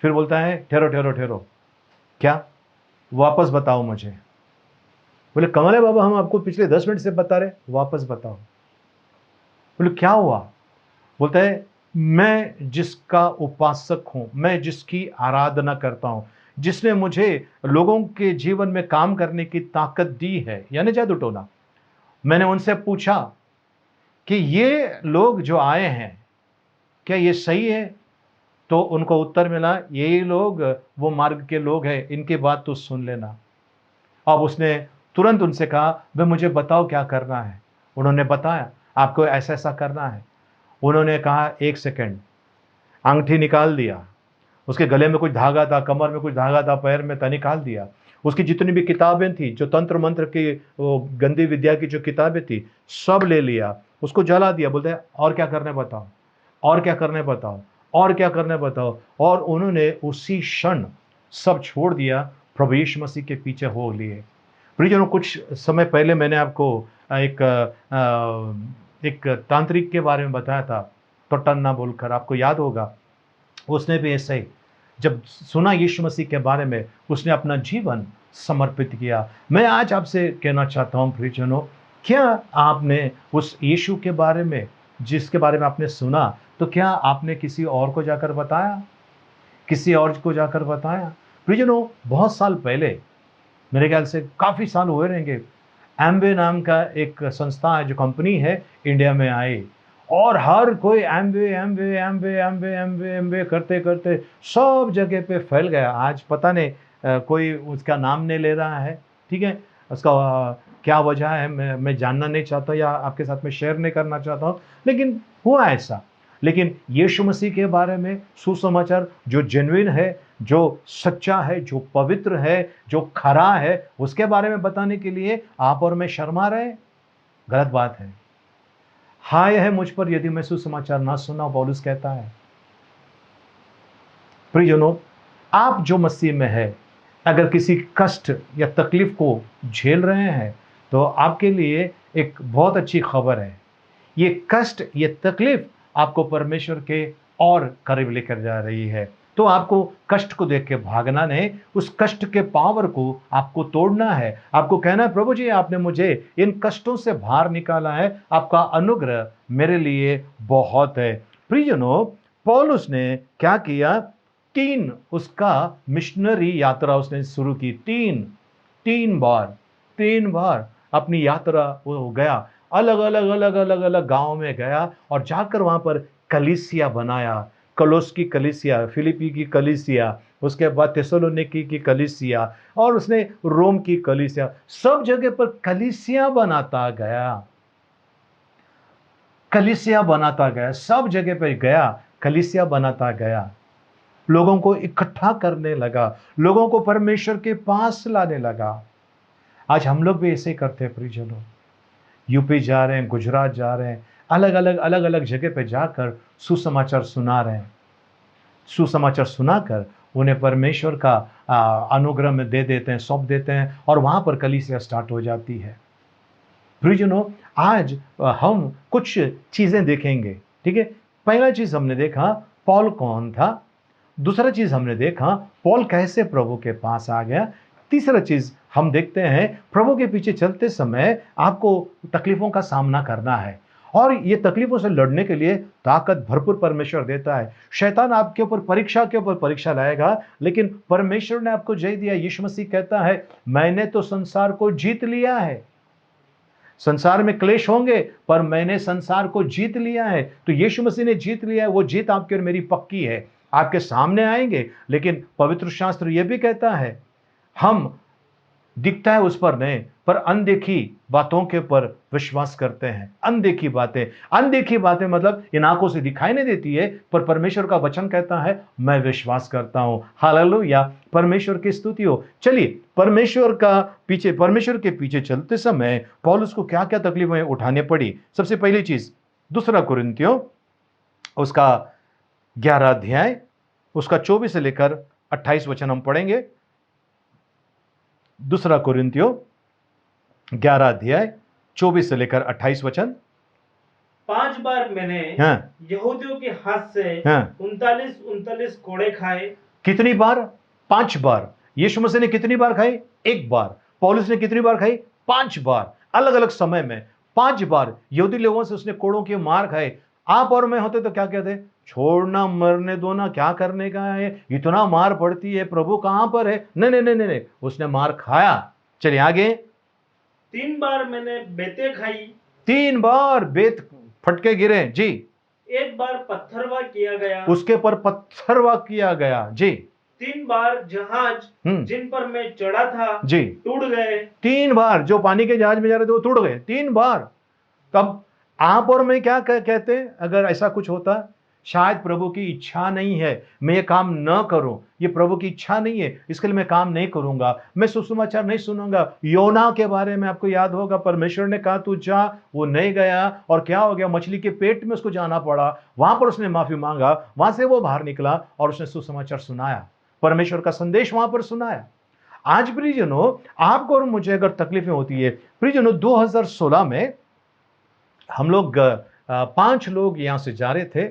फिर बोलता है ठहरो, क्या, वापस बताओ मुझे। बोले कमल है बाबा, हम आपको पिछले 10 मिनट से बता रहे, वापस बताओ। बोले क्या हुआ। बोलता है मैं जिसका उपासक हूं, मैं जिसकी आराधना करता हूं, जिसने मुझे लोगों के जीवन में काम करने की ताकत दी है, यानी जादू टोना, मैंने उनसे पूछा कि ये लोग जो आए हैं क्या ये सही है। तो उनको उत्तर मिला यही लोग वो मार्ग के लोग हैं, इनकी बात तो सुन लेना। अब उसने तुरंत उनसे कहा वे मुझे बताओ क्या करना है। उन्होंने बताया आपको ऐसा ऐसा करना है। उन्होंने कहा 1 सेकंड, अंगूठी निकाल दिया, उसके गले में कुछ धागा था, कमर में कुछ धागा था, पैर में था, निकाल दिया। उसकी जितनी भी किताबें थी, जो तंत्र मंत्र की वो गंदी विद्या की जो किताबें थी, सब ले लिया, उसको जला दिया। बोलते हैं और क्या करने बताओ, और क्या करने बताओ, और क्या करने बताओ। और उन्होंने उसी क्षण सब छोड़ दिया, प्रभु यीशु मसीह के पीछे हो लिए। प्रियजनों, कुछ समय पहले मैंने आपको एक तांत्रिक के बारे में बताया था, टोटन्ना बोलकर, आपको याद होगा। उसने भी ऐसे ही जब सुना यीशु मसीह के बारे में, उसने अपना जीवन समर्पित किया। मैं आज आपसे कहना चाहता हूँ प्रियजनों, क्या आपने उस यीशु के बारे में, जिसके बारे में आपने सुना, तो क्या आपने किसी और को जाकर बताया, किसी और को जाकर बताया। प्रियजनों, बहुत साल पहले, मेरे ख्याल से काफ़ी साल हुए रहेंगे, एम्बे नाम का एक संस्था है, जो कंपनी है, इंडिया में आई और हर कोई एम्बे एम्बे एम्बे एम्बे एम्बे एम्बे करते करते सब जगह पे फैल गया। आज पता नहीं कोई उसका नाम नहीं ले रहा है, ठीक है। उसका क्या वजह है मैं जानना नहीं चाहता या आपके साथ में शेयर नहीं करना चाहता हूँ, लेकिन हुआ ऐसा। लेकिन यीशु मसीह के बारे में सुसमाचार जो जेन्युइन है, जो सच्चा है, जो पवित्र है, जो खरा है, उसके बारे में बताने के लिए आप और मैं शर्मा रहे, गलत बात है। हाय है मुझ पर यदि मैं सुसमाचार ना सुना, पौलुस कहता है। प्रियजनों, आप जो मसीह में है, अगर किसी कष्ट या तकलीफ को झेल रहे हैं, तो आपके लिए एक बहुत अच्छी खबर है। ये कष्ट, ये तकलीफ आपको परमेश्वर के और करीब लेकर जा रही है। तो आपको कष्ट को देख के भागना नहीं, उस कष्ट के पावर को आपको तोड़ना है। आपको कहना है, प्रभु जी आपने मुझे इन कष्टों से बाहर निकाला है, आपका अनुग्रह मेरे लिए बहुत है। प्रियजनों, पौलुस ने क्या किया, उसका मिशनरी यात्रा उसने शुरू की। तीन बार अपनी यात्रा वो गया, अलग अलग गांव में गया और जाकर वहां पर कलीसिया बनाया। कलोस की कलीसिया, फिलिपी की कलीसिया, उसके बाद थेसलोनिकी की कलीसिया, और उसने रोम की कलीसिया, सब जगह पर कलीसिया बनाता गया। सब जगह पर गया, कलीसिया बनाता गया, लोगों को इकट्ठा करने लगा, लोगों को परमेश्वर के पास लाने लगा। आज हम लोग भी ऐसे करते हैं प्रियजनों, यूपी जा रहे हैं, गुजरात जा रहे हैं, अलग अलग जगह पे जाकर सुसमाचार सुना रहे हैं। सुसमाचार सुनाकर उन्हें परमेश्वर का अनुग्रह में दे देते हैं, सौंप देते हैं, और वहां पर कलीसिया स्टार्ट हो जाती है। प्रियजनों, आज हम कुछ चीजें देखेंगे, ठीक है। पहला चीज हमने देखा पौल कौन था, दूसरा चीज हमने देखा पौल कैसे प्रभु के पास आ गया, तीसरा चीज हम देखते हैं प्रभु के पीछे चलते समय आपको तकलीफों का सामना करना है, और ये तकलीफों से लड़ने के लिए ताकत भरपूर परमेश्वर देता है। शैतान आपके ऊपर परीक्षा के ऊपर परीक्षा लाएगा, लेकिन परमेश्वर ने आपको जय दिया। यीशु मसीह कहता है, मैंने तो संसार को जीत लिया है। संसार में क्लेश होंगे, पर मैंने संसार को जीत लिया है। तो यीशु मसीह ने जीत लिया है, वो जीत आपकी और मेरी पक्की है। आपके सामने आएंगे, लेकिन पवित्र शास्त्र यह भी कहता है, हम दिखता है उस पर नहीं, पर अनदेखी बातों के ऊपर विश्वास करते हैं। अनदेखी बातें मतलब इन आंखों से दिखाई नहीं देती है, पर परमेश्वर का वचन कहता है मैं विश्वास करता हूं। हालेलुया, परमेश्वर की स्तुति हो। चलिए, परमेश्वर के पीछे चलते समय पौलुस को क्या क्या तकलीफें उठाने पड़ी। सबसे पहली चीज, 2 कुरिन्थियों उसका 11 अध्याय उसका 24 से लेकर 28 वचन हम पढ़ेंगे। 2 कुरिन्थियों 11 अध्याय 24 से लेकर 28 वचन। 5 बार मैंने यहूदियों के हाथ से 39 कोड़े खाए। कितनी बार? 5 बार। यीशु मसीह ने कितनी बार खाई? 1 बार। पौलुस ने कितनी बार खाई? 5 बार। अलग अलग समय में 5 बार यहूदी लोगों से उसने कोड़ों की मार खाए। आप और मैं होते तो क्या कहते? छोड़ना, मरने दो ना, क्या करने का है, इतना मार पड़ती है, प्रभु कहां पर है। नहीं, उसने मार खाया। चलिए आगे। 3 बार मैंने बेतें खाई। 3 बार बेत फटके गिरे जी। 1 बार पत्थरवा किया गया, उसके पर पत्थरवा किया गया जी। 3 बार जहाज जिन पर मैं चढ़ा था जी टूट गए। 3 बार जो पानी के जहाज में जा रहे थे वो टूट गए 3 बार। तब आप और मैं क्या कहते हैं अगर ऐसा कुछ होता? शायद प्रभु की इच्छा नहीं है मैं ये काम न करूं, ये प्रभु की इच्छा नहीं है, इसके लिए मैं काम नहीं करूंगा, मैं सुसमाचार नहीं सुनूंगा। योना के बारे में आपको याद होगा, परमेश्वर ने कहा तू जा, वो नहीं गया, और क्या हो गया? मछली के पेट में उसको जाना पड़ा। वहां पर उसने माफी मांगा, वहां से वो बाहर निकला और उसने सुसमाचार सुनाया, परमेश्वर का संदेश वहां पर सुनाया। आज प्रियजनों, आपको और मुझे अगर तकलीफें होती है, प्रियजनों 2016 में हम लोग 5 लोग यहां से जा रहे थे।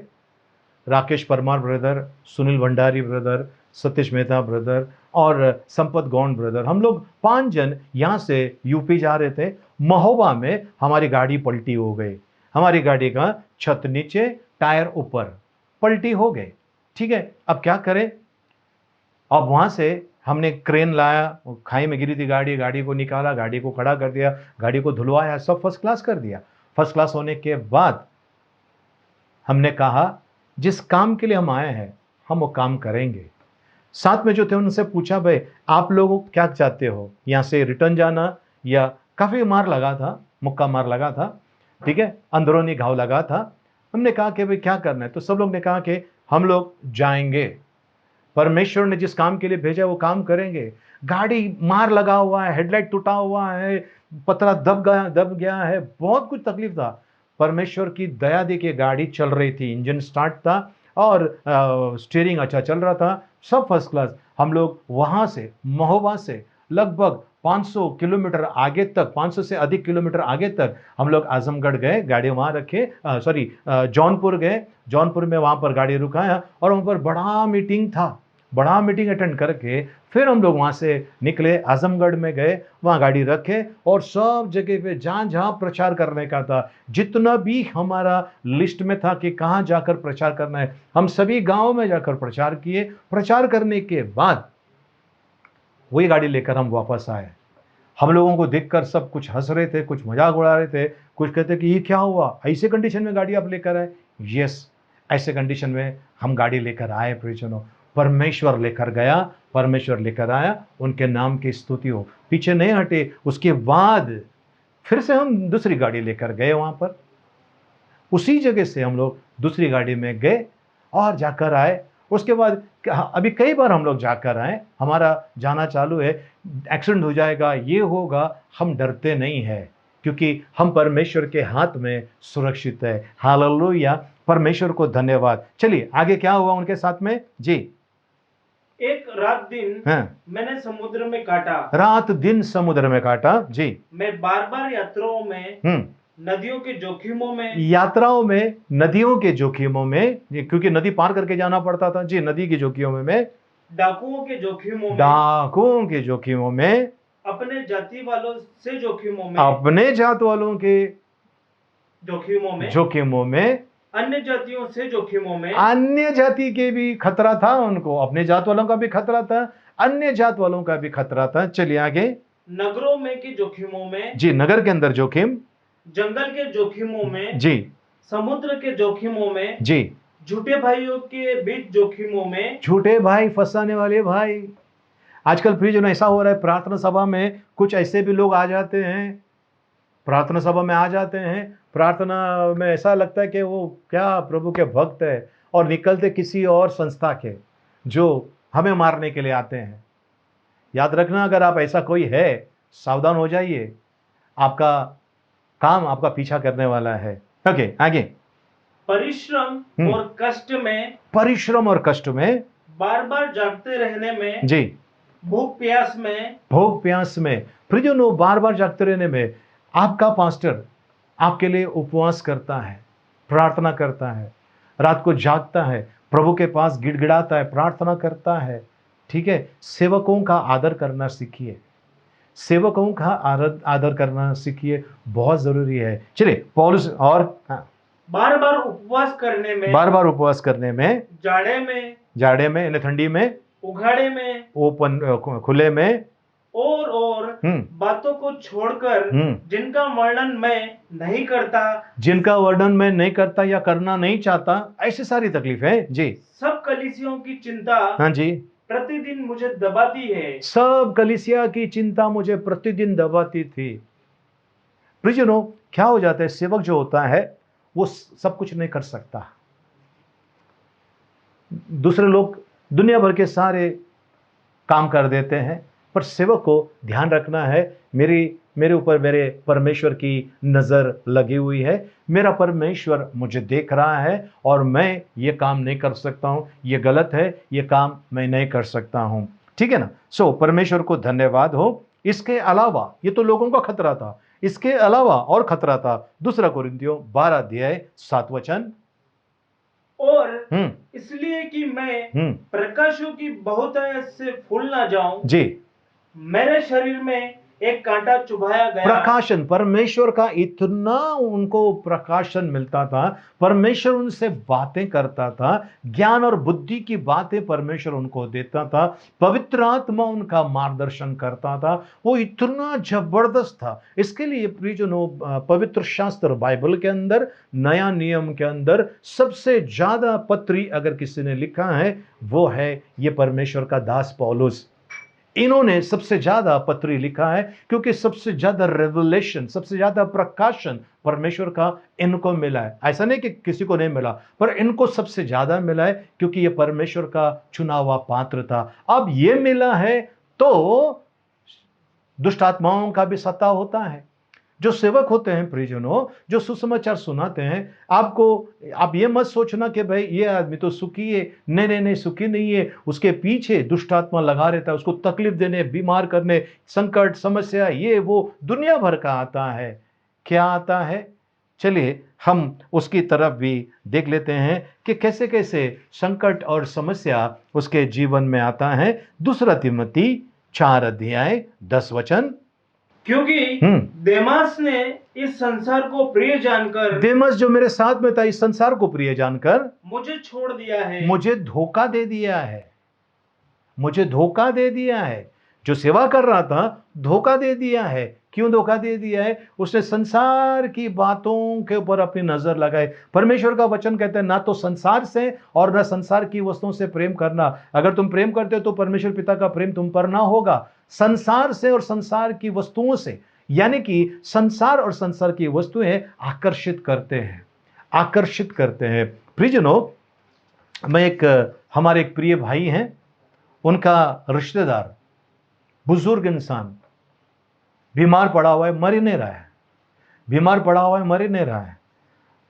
Rakesh Parmar brother, Sunil Bhandari brother, Satish Mehta brother और संपत गौंड ब्रदर, हम लोग 5 जन यहाँ से यूपी जा रहे थे। महोबा में हमारी गाड़ी पलटी हो गई। हमारी गाड़ी का छत नीचे, टायर ऊपर, पलटी हो गए। ठीक है, अब क्या करें? अब वहाँ से हमने क्रेन लाया, खाई में गिरी थी गाड़ी को निकाला, गाड़ी को खड़ा कर दिया, गाड़ी को धुलवाया, सब फर्स्ट क्लास कर दिया। फर्स्ट क्लास होने के बाद हमने कहा जिस काम के लिए हम आए हैं हम वो काम करेंगे। साथ में जो थे उनसे पूछा, भाई आप लोग क्या चाहते हो, यहाँ से रिटर्न जाना या? काफ़ी मार लगा था, मुक्का मार लगा था, ठीक है, अंदरूनी घाव लगा था। हमने कहा कि भाई क्या करना है, तो सब लोग ने कहा कि हम लोग जाएंगे, परमेश्वर ने जिस काम के लिए भेजा वो काम करेंगे। गाड़ी मार लगा हुआ है, हेडलाइट टूटा हुआ है, पतरा दब गया है, बहुत कुछ तकलीफ था। परमेश्वर की दया देखिए, गाड़ी चल रही थी, इंजन स्टार्ट था और स्टीयरिंग अच्छा चल रहा था, सब फर्स्ट क्लास। हम लोग वहाँ से, महोबा से लगभग 500 किलोमीटर आगे तक, 500 से अधिक किलोमीटर आगे तक हम लोग आजमगढ़ गए, गाड़ी वहाँ रखे, जौनपुर गए। जौनपुर में वहाँ पर गाड़ी रुकाया और वहाँ पर बड़ा मीटिंग था। बड़ा मीटिंग अटेंड करके फिर हम लोग वहाँ से निकले, आजमगढ़ में गए, वहाँ गाड़ी रखे और सब जगह पे जहाँ जहाँ प्रचार करने का था, जितना भी हमारा लिस्ट में था कि कहाँ जाकर प्रचार करना है, हम सभी गाँव में जाकर प्रचार किए। प्रचार करने के बाद वही गाड़ी लेकर हम वापस आए। हम लोगों को देखकर सब कुछ हंस रहे थे, कुछ मजाक उड़ा रहे थे, कुछ कहते कि ये क्या हुआ, ऐसे कंडीशन में गाड़ी आप लेकर आए। यस, ऐसे कंडीशन में हम गाड़ी लेकर आए। प्रियजनों, परमेश्वर लेकर गया, परमेश्वर लेकर आया, उनके नाम की स्तुति हो। पीछे नहीं हटे। उसके बाद फिर से हम दूसरी गाड़ी लेकर गए वहाँ पर, उसी जगह से हम लोग दूसरी गाड़ी में गए और जाकर आए। उसके बाद अभी कई बार हम लोग जाकर आए, हमारा जाना चालू है, एक्सीडेंट हो जाएगा, ये होगा, हम डरते नहीं है क्योंकि हम परमेश्वर के हाथ में सुरक्षित है। हालेलुया, परमेश्वर को धन्यवाद। चलिए आगे क्या हुआ उनके साथ में जी। एक रात दिन हाँ, मैंने समुद्र में काटा। रात दिन समुद्र में काटा जी। मैं बार बार यात्राओं में, नदियों के जोखिमों में, यात्राओं में, नदियों के जोखिमों में, क्योंकि नदी पार करके जाना पड़ता था जी, नदी के जोखिमों में, डाकुओं के जोखिमों में, डाकुओं के जोखिमों में, अपने जाति वालों से जोखिमों में, अपने जात वालों के जोखिमों में, अन्य जातियों से जोखिमों में, अन्य जाति के भी खतरा था उनको, अपने जात वालों का भी खतरा था, अन्य जात वालों का भी खतरा था। चलिए आगे। नगरों में के जोखिमों में जी, नगर के अंदर जोखिम, जंगल के जोखिमों में जी, समुद्र के जोखिमों में जी, झूठे भाइयों के बीच जोखिमों में, झूठे भाई, फंसाने वाले भाई। आजकल प्रियजन ऐसा हो रहा है, प्रार्थना सभा में कुछ ऐसे भी लोग आ जाते हैं, प्रार्थना सभा में आ जाते हैं, प्रार्थना में ऐसा लगता है कि वो क्या प्रभु के भक्त है, और निकलते किसी और संस्था के जो हमें मारने के लिए आते हैं। याद रखना, अगर आप ऐसा कोई है, सावधान हो जाइए, आपका काम आपका पीछा करने वाला है। ओके आगे। परिश्रम और कष्ट में, परिश्रम और कष्ट में, बार बार जागते रहने में जी, भूख प्यास में, भूख प्यास में, प्रियजनों बार बार जागते रहने में। आपका पास्टर आपके लिए उपवास करता है, प्रार्थना करता है, रात को जागता है, प्रभु के पास गिड़गिड़ाता है, प्रार्थना करता है। ठीक है, सेवकों का आदर करना सीखिए, सेवकों का आदर करना सीखिए, बहुत जरूरी है। चलिए पौलुस और बार बार उपवास करने में, बार बार उपवास करने में, जाड़े में यानी ठंडी में, उघाड़े में, ओपन खुले में, और बातों को छोड़कर जिनका वर्णन मैं नहीं करता, जिनका वर्णन मैं नहीं करता या करना नहीं चाहता, ऐसी सारी तकलीफें जी। सब कलीसियों की चिंता, हाँ जी, प्रतिदिन मुझे दबाती है। सब कलीसिया की चिंता मुझे प्रतिदिन दबाती थी। प्रियजनों, क्या हो जाता है, सेवक जो होता है वो सब कुछ नहीं कर सकता। दूसरे लोग दुनिया भर के सारे काम कर देते हैं, पर सेवक को ध्यान रखना है, मेरे ऊपर मेरे परमेश्वर की नज़र लगी हुई है, मेरा परमेश्वर मुझे देख रहा है और मैं ये काम नहीं कर सकता हूँ, ये गलत है, ये काम मैं नहीं कर सकता हूँ। ठीक है ना। सो परमेश्वर को धन्यवाद हो। इसके अलावा, ये तो लोगों का खतरा था, इसके अलावा और खतरा था। 2 कोरिन्थियों 12 अध्याय 7 वचन। और इसलिए कि मैं प्रकाशों की बहुतायत से फूल ना जाऊं जी, मेरे शरीर में एक कांटा चुभाया गया। प्रकाशन, परमेश्वर का इतना उनको प्रकाशन मिलता था, परमेश्वर उनसे बातें करता था, ज्ञान और बुद्धि की बातें परमेश्वर उनको देता था, पवित्र आत्मा उनका मार्गदर्शन करता था, वो इतना जबरदस्त था। इसके लिए प्रियजनों, पवित्र शास्त्र बाइबल के अंदर, नया नियम के अंदर सबसे ज्यादा पत्री अगर किसी ने लिखा है वो है ये परमेश्वर का दास पौलुस। इन्होंने सबसे ज्यादा पत्री लिखा है क्योंकि सबसे ज्यादा रेवलेशन, सबसे ज्यादा प्रकाशन परमेश्वर का इनको मिला है। ऐसा नहीं कि किसी को नहीं मिला, पर इनको सबसे ज्यादा मिला है क्योंकि ये परमेश्वर का चुना हुआ पात्र था। अब ये मिला है तो दुष्ट आत्माओं का भी सत्ता होता है, जो सेवक होते हैं प्रियजनों, जो सुसमाचार सुनाते हैं, आप ये मत सोचना कि भाई ये आदमी तो सुखी है। नहीं नहीं नहीं, सुखी नहीं है। उसके पीछे दुष्ट आत्मा लगा रहता है, उसको तकलीफ देने, बीमार करने, संकट, समस्या, ये वो दुनिया भर का आता है। क्या आता है? चलिए हम उसकी तरफ भी देख लेते हैं कि कैसे कैसे संकट और समस्या उसके जीवन में आता है। 2 तिमोथी 4:10। क्योंकि देमास ने इस संसार को प्रिय जानकर, देमास जो मेरे साथ में था, इस संसार को प्रिय जानकर मुझे छोड़ दिया है। मुझे धोखा दे दिया है। मुझे धोखा दे दिया है। जो सेवा कर रहा था, धोखा दे दिया है। क्यों धोखा दे दिया है? उसने संसार की बातों के ऊपर अपनी नजर लगाई। परमेश्वर का वचन कहता है ना तो संसार से और ना संसार की वस्तुओं से प्रेम करना। अगर तुम प्रेम करते हो तो परमेश्वर पिता का प्रेम तुम पर ना होगा। संसार से और संसार की वस्तुओं से, यानी कि संसार और संसार की वस्तुएं आकर्षित करते हैं, आकर्षित करते हैं। प्रियजनों, हमारे एक प्रिय भाई हैं, उनका रिश्तेदार बुजुर्ग इंसान बीमार पड़ा हुआ है, मर ही नहीं रहा है। बीमार पड़ा हुआ है, मर ही नहीं रहा है।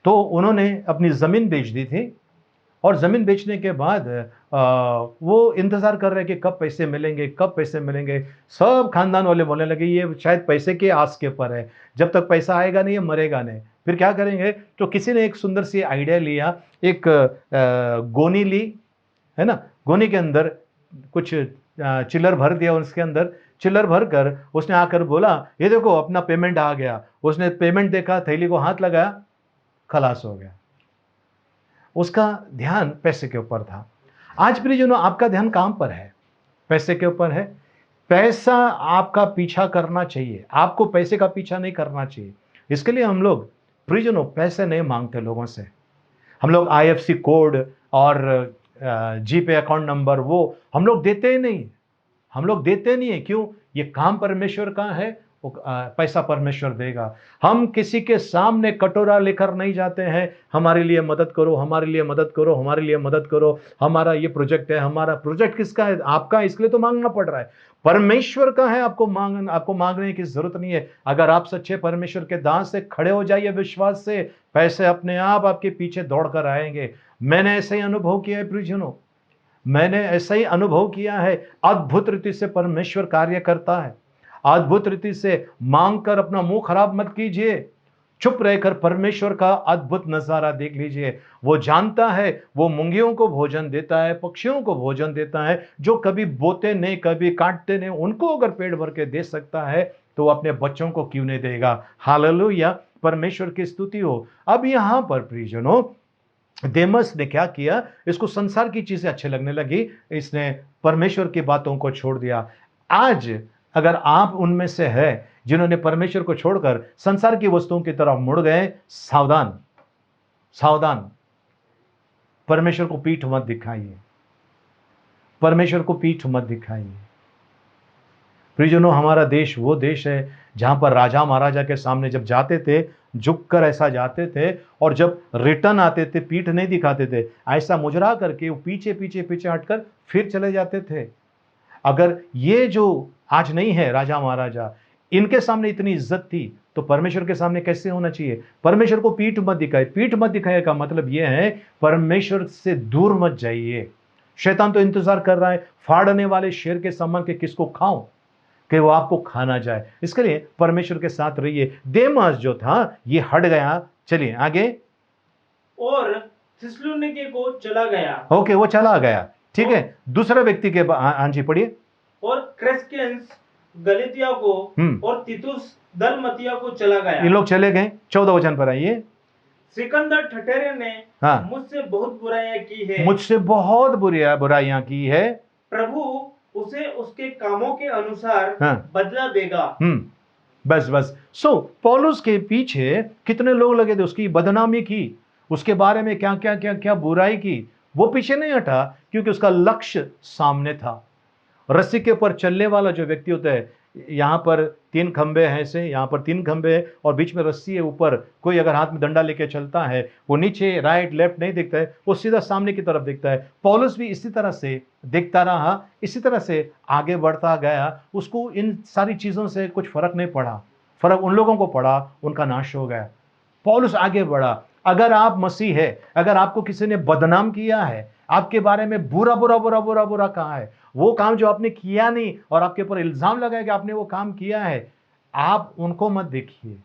तो उन्होंने अपनी ज़मीन बेच दी थी और ज़मीन बेचने के बाद वो इंतज़ार कर रहे हैं कि कब पैसे मिलेंगे, कब पैसे मिलेंगे। सब खानदान वाले बोलने लगे ये शायद पैसे के आस के ऊपर है, जब तक पैसा आएगा नहीं ये मरेगा नहीं। फिर क्या करेंगे? तो किसी ने एक सुंदर सी आइडिया लिया, एक गोनी ली, है ना। गोनी के अंदर कुछ चिल्लर भर दिया, उसके अंदर चिल्लर भर कर उसने आकर बोला ये देखो अपना पेमेंट आ गया। उसने पेमेंट देखा, थैली को हाथ लगाया, खलास हो गया। उसका ध्यान पैसे के ऊपर था। आज प्रियजनों, आपका ध्यान कहां पर है? पैसे के ऊपर है। पैसा आपका पीछा करना चाहिए, आपको पैसे का पीछा नहीं करना चाहिए। इसके लिए हम लोग प्रियजनों पैसे नहीं मांगते लोगों से। हम लोग IFC कोड और जीपे अकाउंट नंबर वो हम लोग देते ही नहीं। हम लोग देते नहीं है। क्यों? ये काम परमेश्वर का है, वो पैसा परमेश्वर देगा। हम किसी के सामने कटोरा लेकर नहीं जाते हैं, हमारे लिए मदद करो, हमारे लिए मदद करो, हमारे लिए मदद करो, हमारा ये प्रोजेक्ट है। हमारा प्रोजेक्ट किसका है? आपका, इसलिए तो मांगना पड़ रहा है। परमेश्वर का है, आपको मांगने की जरूरत नहीं है। अगर आप सच्चे परमेश्वर के दास से खड़े हो जाइए विश्वास से, पैसे अपने आप आपके पीछे दौड़ कर आएंगे। मैंने ऐसा ही अनुभव किया है प्रियजनों, मैंने ऐसा ही अनुभव किया है। अद्भुत रीति से परमेश्वर कार्य करता है। अद्भुत रीति से मांग कर अपना मुंह खराब मत कीजिए, चुप रहकर परमेश्वर का अद्भुत नजारा देख लीजिए। वो जानता है, वो मुंगियों को भोजन देता है, पक्षियों को भोजन देता है। जो कभी बोते नहीं, कभी काटते नहीं, उनको अगर पेट भर के दे सकता है तो वो अपने बच्चों को क्यों नहीं देगा? हालेलुया, परमेश्वर की स्तुति हो। अब यहां पर प्रियजनों, देमस ने क्या किया? इसको संसार की चीजें अच्छे लगने लगी, इसने परमेश्वर की बातों को छोड़ दिया। आज अगर आप उनमें से है जिन्होंने परमेश्वर को छोड़कर संसार की वस्तुओं की तरफ मुड़ गए, सावधान, सावधान। परमेश्वर को पीठ मत दिखाइए, परमेश्वर को पीठ मत दिखाइए। प्रियजनों, हमारा देश वो देश है जहां पर राजा महाराजा के सामने जब जाते थे, झुककर ऐसा जाते थे, और जब रिटर्न आते थे पीठ नहीं दिखाते थे, ऐसा मुजरा करके वो पीछे पीछे पीछे हटकर फिर चले जाते थे। अगर ये जो आज नहीं है राजा महाराजा, इनके सामने इतनी इज्जत थी, तो परमेश्वर के सामने कैसे होना चाहिए? परमेश्वर को पीठ मत दिखाए। पीठ मत दिखाए का मतलब यह है परमेश्वर से दूर मत जाइए। शैतान तो इंतजार कर रहा है, फाड़ने वाले शेर के समान के किसको खाऊं कि वो आपको खाना जाए। इसके लिए परमेश्वर के साथ रहिए। देमास जो था ये हट गया। चलिए आगे। और थिस्सलुनीके को चला गया। ओके, वो चला गया, ठीक है। दूसरा व्यक्ति के हाँ जी पढ़िए। और क्रेस्केंस गलातिया को और तीतुस दलमतिया को चला गया। इन लोग चले गए। 14 वचन पर आइए। सिकंदर ठठेरे ने मुझसे बहुत बुराइयां की है, मुझसे बहुत बुराइयां की है। प्रभु उसे उसके कामों के अनुसार बदला देगा। बस बस। पौलुस के पीछे कितने लोग लगे थे, उसकी बदनामी की, उसके बारे में क्या क्या क्या क्या बुराई की। वो पीछे नहीं हटा क्योंकि उसका लक्ष्य सामने था। रस्सी के ऊपर चलने वाला जो व्यक्ति होता है, यहाँ पर 3 खंबे हैं ऐसे, यहाँ पर 3 खंबे हैं और बीच में रस्सी है। ऊपर कोई अगर हाथ में डंडा लेके चलता है, वो नीचे राइट लेफ्ट नहीं दिखता है, वो सीधा सामने की तरफ दिखता है। पौलुस भी इसी तरह से दिखता रहा, इसी तरह से आगे बढ़ता गया। उसको इन सारी चीज़ों से कुछ फर्क नहीं पड़ा। फर्क उन लोगों को पड़ा, उनका नाश हो गया। पौलुस आगे बढ़ा, अगर आप मसीह है, अगर आपको किसी ने बदनाम किया है, आपके बारे में बुरा बुरा बुरा बुरा बुरा कहा है, वो काम जो आपने किया नहीं और आपके ऊपर इल्जाम लगाया कि आपने वो काम किया है, आप उनको मत देखिए।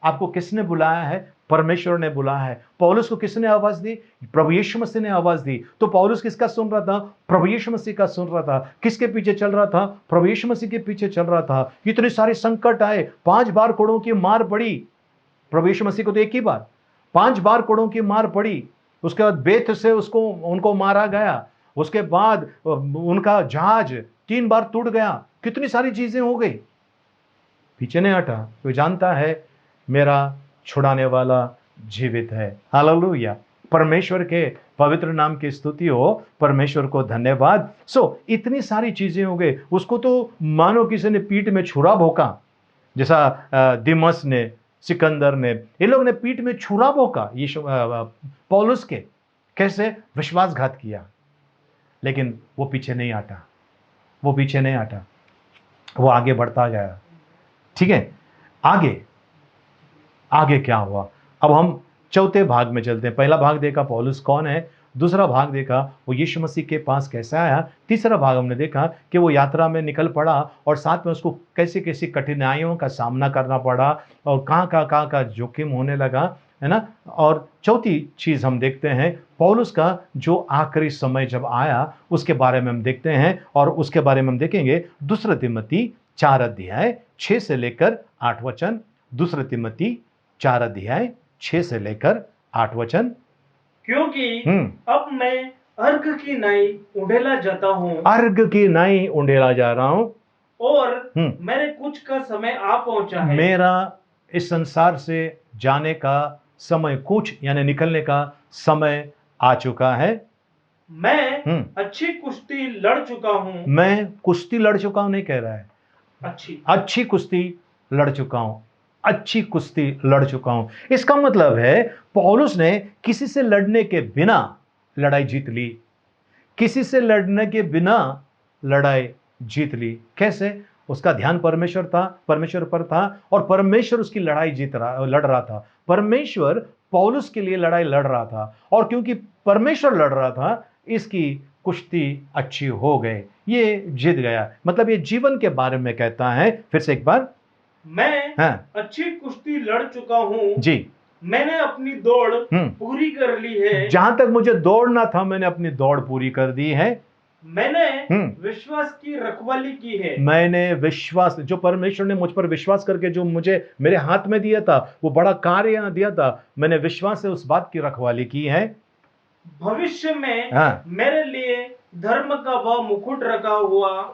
आपको किसने बुलाया है? परमेश्वर ने बुलाया है। पौलुस को किसने आवाज दी? प्रभु यीशु मसीह ने आवाज दी। तो पौलुस किसका सुन रहा था? प्रभु यीशु मसीह का सुन रहा था। किसके पीछे चल रहा था? प्रभु यीशु मसीह के पीछे चल रहा था। इतने सारे संकट आए, 5 बार कोड़ों की मार पड़ी प्रभु यीशु मसीह को, तो एक ही बार 5 बार कोड़ों की मार पड़ी। उसके बाद बेत से उनको मारा गया। उसके बाद उनका जहाज 3 बार टूट गया। कितनी सारी चीजें हो गई, पीछे नहीं हटा। तो जानता है मेरा छुड़ाने वाला जीवित है। हालेलुया, परमेश्वर के पवित्र नाम की स्तुति हो, परमेश्वर को धन्यवाद। इतनी सारी चीजें हो गई। उसको तो मानो किसी ने पीठ में छुरा भोंका, जैसा दिमस ने, सिकंदर ने, ये लोग ने पीठ में छुरा भोंका यीशु पौलुस के। कैसे? विश्वासघात किया, लेकिन वो पीछे नहीं हटा, वो पीछे नहीं हटा, वो आगे बढ़ता गया। ठीक है, आगे आगे क्या हुआ? अब हम चौथे भाग में चलते हैं। पहला भाग देखा पौलुस कौन है, दूसरा भाग देखा वो यीशु मसीह के पास कैसे आया, तीसरा भाग हमने देखा कि वो यात्रा में निकल पड़ा और साथ में उसको कैसी कैसी कठिनाइयों का सामना करना पड़ा और कहाँ का जोखिम होने लगा, है ना। और चौथी चीज हम देखते हैं पौलुस का जो आखिरी समय जब आया उसके बारे में हम देखते हैं, और उसके बारे में हम देखेंगे दूसरा तिमोथी 4 अध्याय 6 से लेकर 8 वचन। दूसरा तिमोथी 4 अध्याय 6 से लेकर 8 वचन। क्योंकि अब मैं अर्घ की नाई उंडेला जाता हूँ, अर्घ की नाई उंडेला जा रहा हूं, और मेरे कुछ का समय आ पहुंचा है। मेरा इस संसार से जाने का समय, कुछ यानी निकलने का समय आ चुका है। मैं अच्छी कुश्ती लड़ चुका हूँ। मैं कुश्ती लड़ चुका हूं नहीं कह रहा है, अच्छी कुश्ती लड़ चुका हूं, अच्छी कुश्ती लड़ चुका हूं। इसका मतलब है पौलुस ने किसी से लड़ने के बिना लड़ाई जीत ली, किसी से लड़ने के बिना लड़ाई जीत ली। कैसे? उसका ध्यान परमेश्वर पर था और परमेश्वर उसकी लड़ाई लड़ रहा था। परमेश्वर पौलुस के लिए लड़ाई लड़ रहा था, और क्योंकि परमेश्वर लड़ रहा था इसकी कुश्ती अच्छी हो गई, ये जीत गया। मतलब ये जीवन के बारे में कहता है। फिर से एक बार, मैं अच्छी कुश्ती लड़ चुका हूँ जी, मैंने अपनी दौड़ पूरी कर ली है। जहां तक मुझे दौड़ना था मैंने अपनी दौड़ पूरी कर दी है। मैंने विश्वास की रखवाली की है। मैंने विश्वास, जो परमेश्वर ने मुझ पर विश्वास करके जो मुझे मेरे हाथ में दिया था, वो बड़ा कार्य दिया था, मैंने विश्वास से उस बात की रखवाली की है। भविष्य में मेरे लिए धर्म का वह मुकुट रखा हुआ,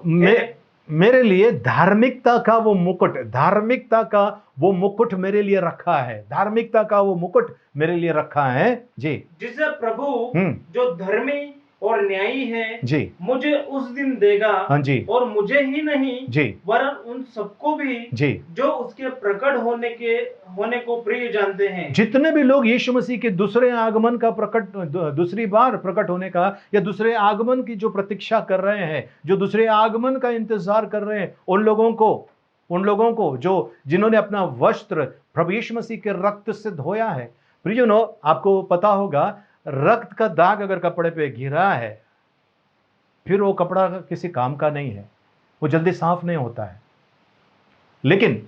मेरे लिए धार्मिकता का वो मुकुट, धार्मिकता का वो मुकुट मेरे लिए रखा है, धार्मिकता का वो मुकुट मेरे लिए रखा है जी, जिसे प्रभु जो धर्मी और न्यायी है जी मुझे उस दिन देगा। हाँ जी, और मुझे ही नहीं जी वरन उन सबको भी जी जो उसके प्रकट होने को प्रिय जानते हैं। जितने भी लोग यीशु मसीह के दूसरे आगमन का दूसरी बार प्रकट होने का या दूसरे आगमन की जो प्रतीक्षा कर रहे हैं, जो दूसरे आगमन का इंतजार कर रहे हैं, उन लोगों को जो जिन्होंने अपना वस्त्र प्रभु यीशु मसीह के रक्त से धोया है। प्रियजनों, आपको पता होगा रक्त का दाग अगर कपड़े पे गिरा है फिर वो कपड़ा किसी काम का नहीं है, वो जल्दी साफ नहीं होता है। लेकिन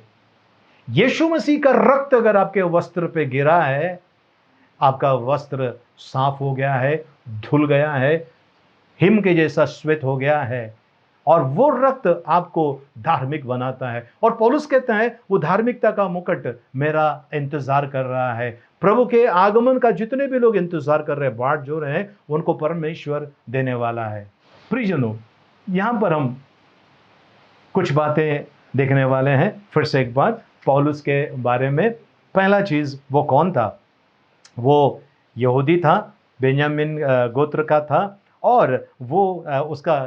यीशु मसीह का रक्त अगर आपके वस्त्र पे गिरा है, आपका वस्त्र साफ हो गया है, धुल गया है, हिम के जैसा श्वेत हो गया है, और वो रक्त आपको धार्मिक बनाता है। और पौलुस कहता है वो धार्मिकता का मुकुट मेरा इंतजार कर रहा है। प्रभु के आगमन का जितने भी लोग इंतजार कर रहे हैं, बाट जो रहे हैं, उनको परमेश्वर देने वाला है। प्रियजनों, यहां पर हम कुछ बातें देखने वाले हैं। फिर से एक बात पौलुस के बारे में। पहला चीज, वो कौन था? वो यहूदी था, बेन्यामीन गोत्र का था, और वो उसका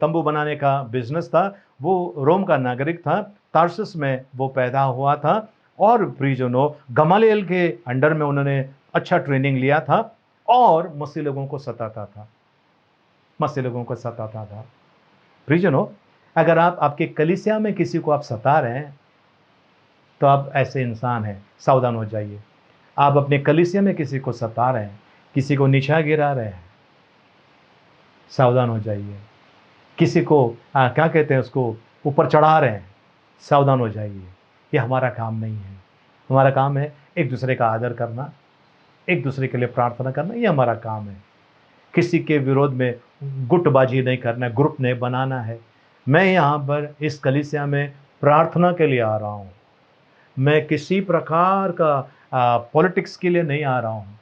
तंबू बनाने का बिजनेस था। वो रोम का नागरिक था, तार्सुस में वो पैदा हुआ था, और प्रियजनों गमालियल के अंडर में उन्होंने अच्छा ट्रेनिंग लिया था, और मसीह लोगों को सताता था। प्रियजनों, अगर आप आपके कलीसिया में किसी को आप सता रहे हैं, तो आप ऐसे इंसान हैं, सावधान हो जाइए। आप अपने कलीसिया में किसी को सता रहे हैं, किसी को नीचा गिरा रहे हैं, सावधान हो जाइए। किसी को क्या कहते हैं उसको ऊपर चढ़ा रहे हैं, सावधान हो जाइए। ये हमारा काम नहीं है। हमारा काम है एक दूसरे का आदर करना, एक दूसरे के लिए प्रार्थना करना, ये हमारा काम है। किसी के विरोध में गुटबाजी नहीं करना, ग्रुप नहीं बनाना है। मैं यहाँ पर इस कलीसिया में प्रार्थना के लिए आ रहा हूँ। मैं किसी प्रकार का पॉलिटिक्स के लिए नहीं आ रहा हूँ।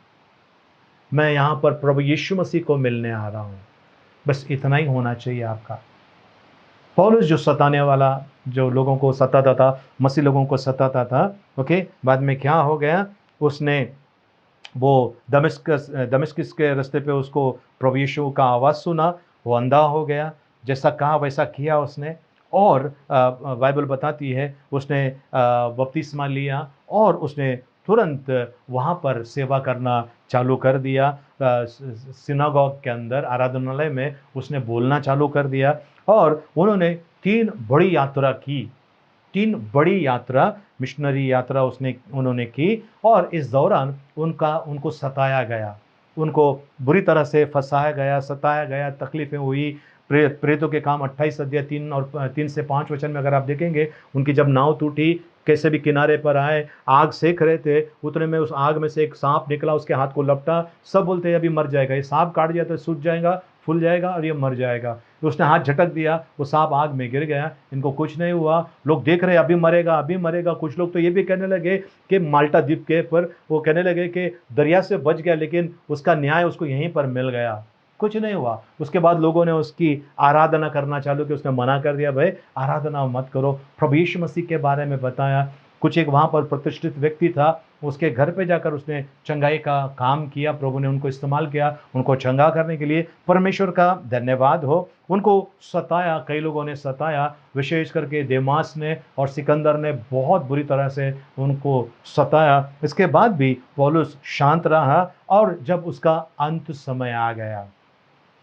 मैं यहाँ पर प्रभु यीशु मसीह को मिलने आ रहा हूँ। बस इतना ही होना चाहिए आपका। पौलुस जो सताने वाला, जो लोगों को सताता था, मसीह लोगों को सताता था, ओके, बाद में क्या हो गया, उसने वो दमिश्क के रास्ते पे उसको प्रभु यीशु का आवाज़ सुना, वो अंधा हो गया। जैसा कहा वैसा किया उसने, और बाइबल बताती है उसने बपतिस्मा लिया और उसने तुरंत वहाँ पर सेवा करना चालू कर दिया। सिनागोग के अंदर, आराधनालय में उसने बोलना चालू कर दिया। और उन्होंने 3 बड़ी यात्रा की, 3 बड़ी यात्रा, मिशनरी यात्रा उन्होंने की। और इस दौरान उनको सताया गया, उनको बुरी तरह से फंसाया गया, सताया गया, तकलीफ़ें हुई। प्रेतों के काम 28 अध्याय 3 से 5 वचन में अगर आप देखेंगे, उनकी जब नाव टूटी, कैसे भी किनारे पर आए, आग सेक रहे थे, उतने में उस आग में से एक सांप निकला, उसके हाथ को लपटा। सब बोलते हैं अभी मर जाएगा, ये सांप काट दिया तो सूज जाएगा, फूल जाएगा और ये मर जाएगा। तो उसने हाथ झटक दिया, वो सांप आग में गिर गया, इनको कुछ नहीं हुआ। लोग देख रहे अभी मरेगा, अभी मरेगा। कुछ लोग तो ये भी कहने लगे कि माल्टा द्वीप के पर वो कहने लगे कि दरिया से बच गया, लेकिन उसका न्याय उसको यहीं पर मिल गया, कुछ नहीं हुआ। उसके बाद लोगों ने उसकी आराधना करना चालू की, उसने मना कर दिया, भाई आराधना मत करो। प्रभु यीशु मसीह के बारे में बताया। कुछ एक वहाँ पर प्रतिष्ठित व्यक्ति था, उसके घर पे जाकर उसने चंगाई का काम किया। प्रभु ने उनको इस्तेमाल किया, उनको चंगा करने के लिए। परमेश्वर का धन्यवाद हो। उनको सताया, कई लोगों ने सताया, विशेष करके देमास ने और सिकंदर ने बहुत बुरी तरह से उनको सताया। इसके बाद भी पौलुस शांत रहा, और जब उसका अंत समय आ गया,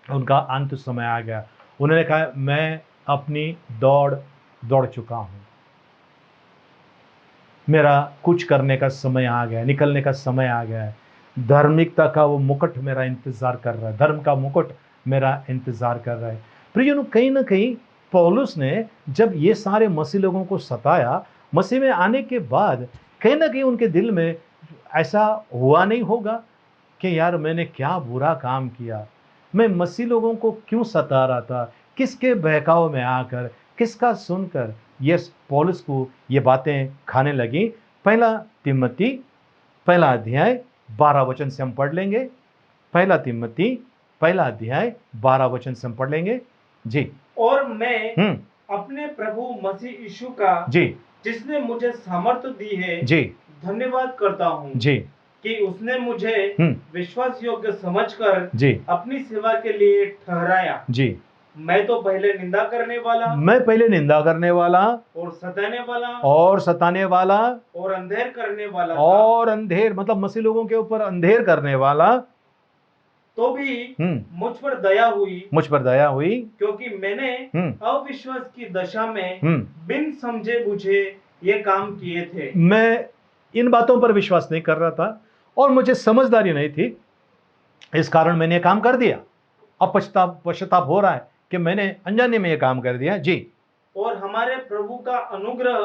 उनका अंत समय आ गया, उन्होंने कहा मैं अपनी दौड़ चुका हूँ, मेरा कुछ करने का समय आ गया, निकलने का समय आ गया है। धार्मिकता का वो मुकुट मेरा इंतज़ार कर रहा है, धर्म का मुकुट मेरा इंतज़ार कर रहा है। प्रियजनों, कहीं ना कहीं पौलुस ने जब ये सारे मसीह लोगों को सताया, मसीह में आने के बाद कहीं ना कहीं उनके दिल में ऐसा हुआ नहीं होगा कि यार मैंने क्या बुरा काम किया, मैं मसीह लोगों को क्यों सता रहा था, किसके बहकाव में आकर, किसका सुनकर। यस, पौलुस को ये बातें खाने लगी। पहला तिम्मती पहला अध्याय 12 वचन से हम पढ़ लेंगे। पहला तिम्मती पहला अध्याय 12 वचन से हम पढ़ लेंगे जी। और मैं अपने प्रभु मसीह यीशु का जी, जिसने मुझे सामर्थ्य दी है जी, धन्यवाद करता हूँ जी, कि उसने मुझे विश्वास योग्य समझकर जी, अपनी सेवा के लिए ठहराया। जी। मैं तो पहले निंदा करने वाला, मैं पहले निंदा करने वाला और सताने वाला, और सताने वाला, और अंधेर करने वाला था। और अंधेर मतलब मसीह लोगों के ऊपर अंधेर करने वाला। तो भी मुझ पर दया हुई, मुझ पर दया हुई, क्योंकि मैंने अविश्वास की दशा में बिन समझे बुझे ये काम किए थे। मैं इन बातों पर विश्वास नहीं कर रहा था और मुझे समझदारी नहीं थी, इस कारण मैंने काम कर दिया। अब पश्चाताप हो रहा है कि मैंने अनजाने में ये काम कर दिया जी। और हमारे प्रभु का अनुग्रह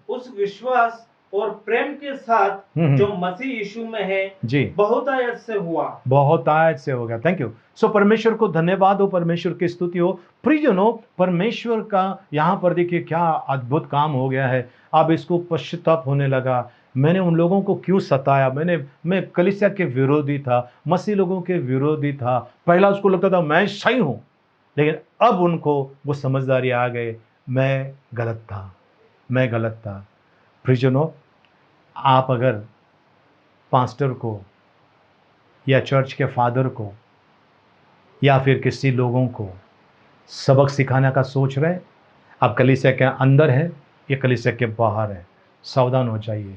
उस विश्वास और प्रेम के साथ जो मसीह यीशु में है जी, बहुत आयत से हुआ, बहुत आयत से हो गया। Thank you. सो परमेश्वर को धन्यवाद हो, परमेश्वर की स्तुति हो। प्रियजनों, परमेश्वर का यहाँ पर देखिए क्या अद्भुत काम हो गया है। अब इसको पश्चाताप होने लगा, मैंने उन लोगों को क्यों सताया, मैं कलीसिया के विरोधी था, मसीह लोगों के विरोधी था। पहला उसको लगता था मैं सही हूँ, लेकिन अब उनको वो समझदारी आ गए, मैं गलत था। प्रियजनों, आप अगर पास्टर को या चर्च के फादर को या फिर किसी लोगों को सबक सिखाने का सोच रहे, आप कलीसिया के अंदर है या कलीसिया के बाहर है, सावधान हो जाइए।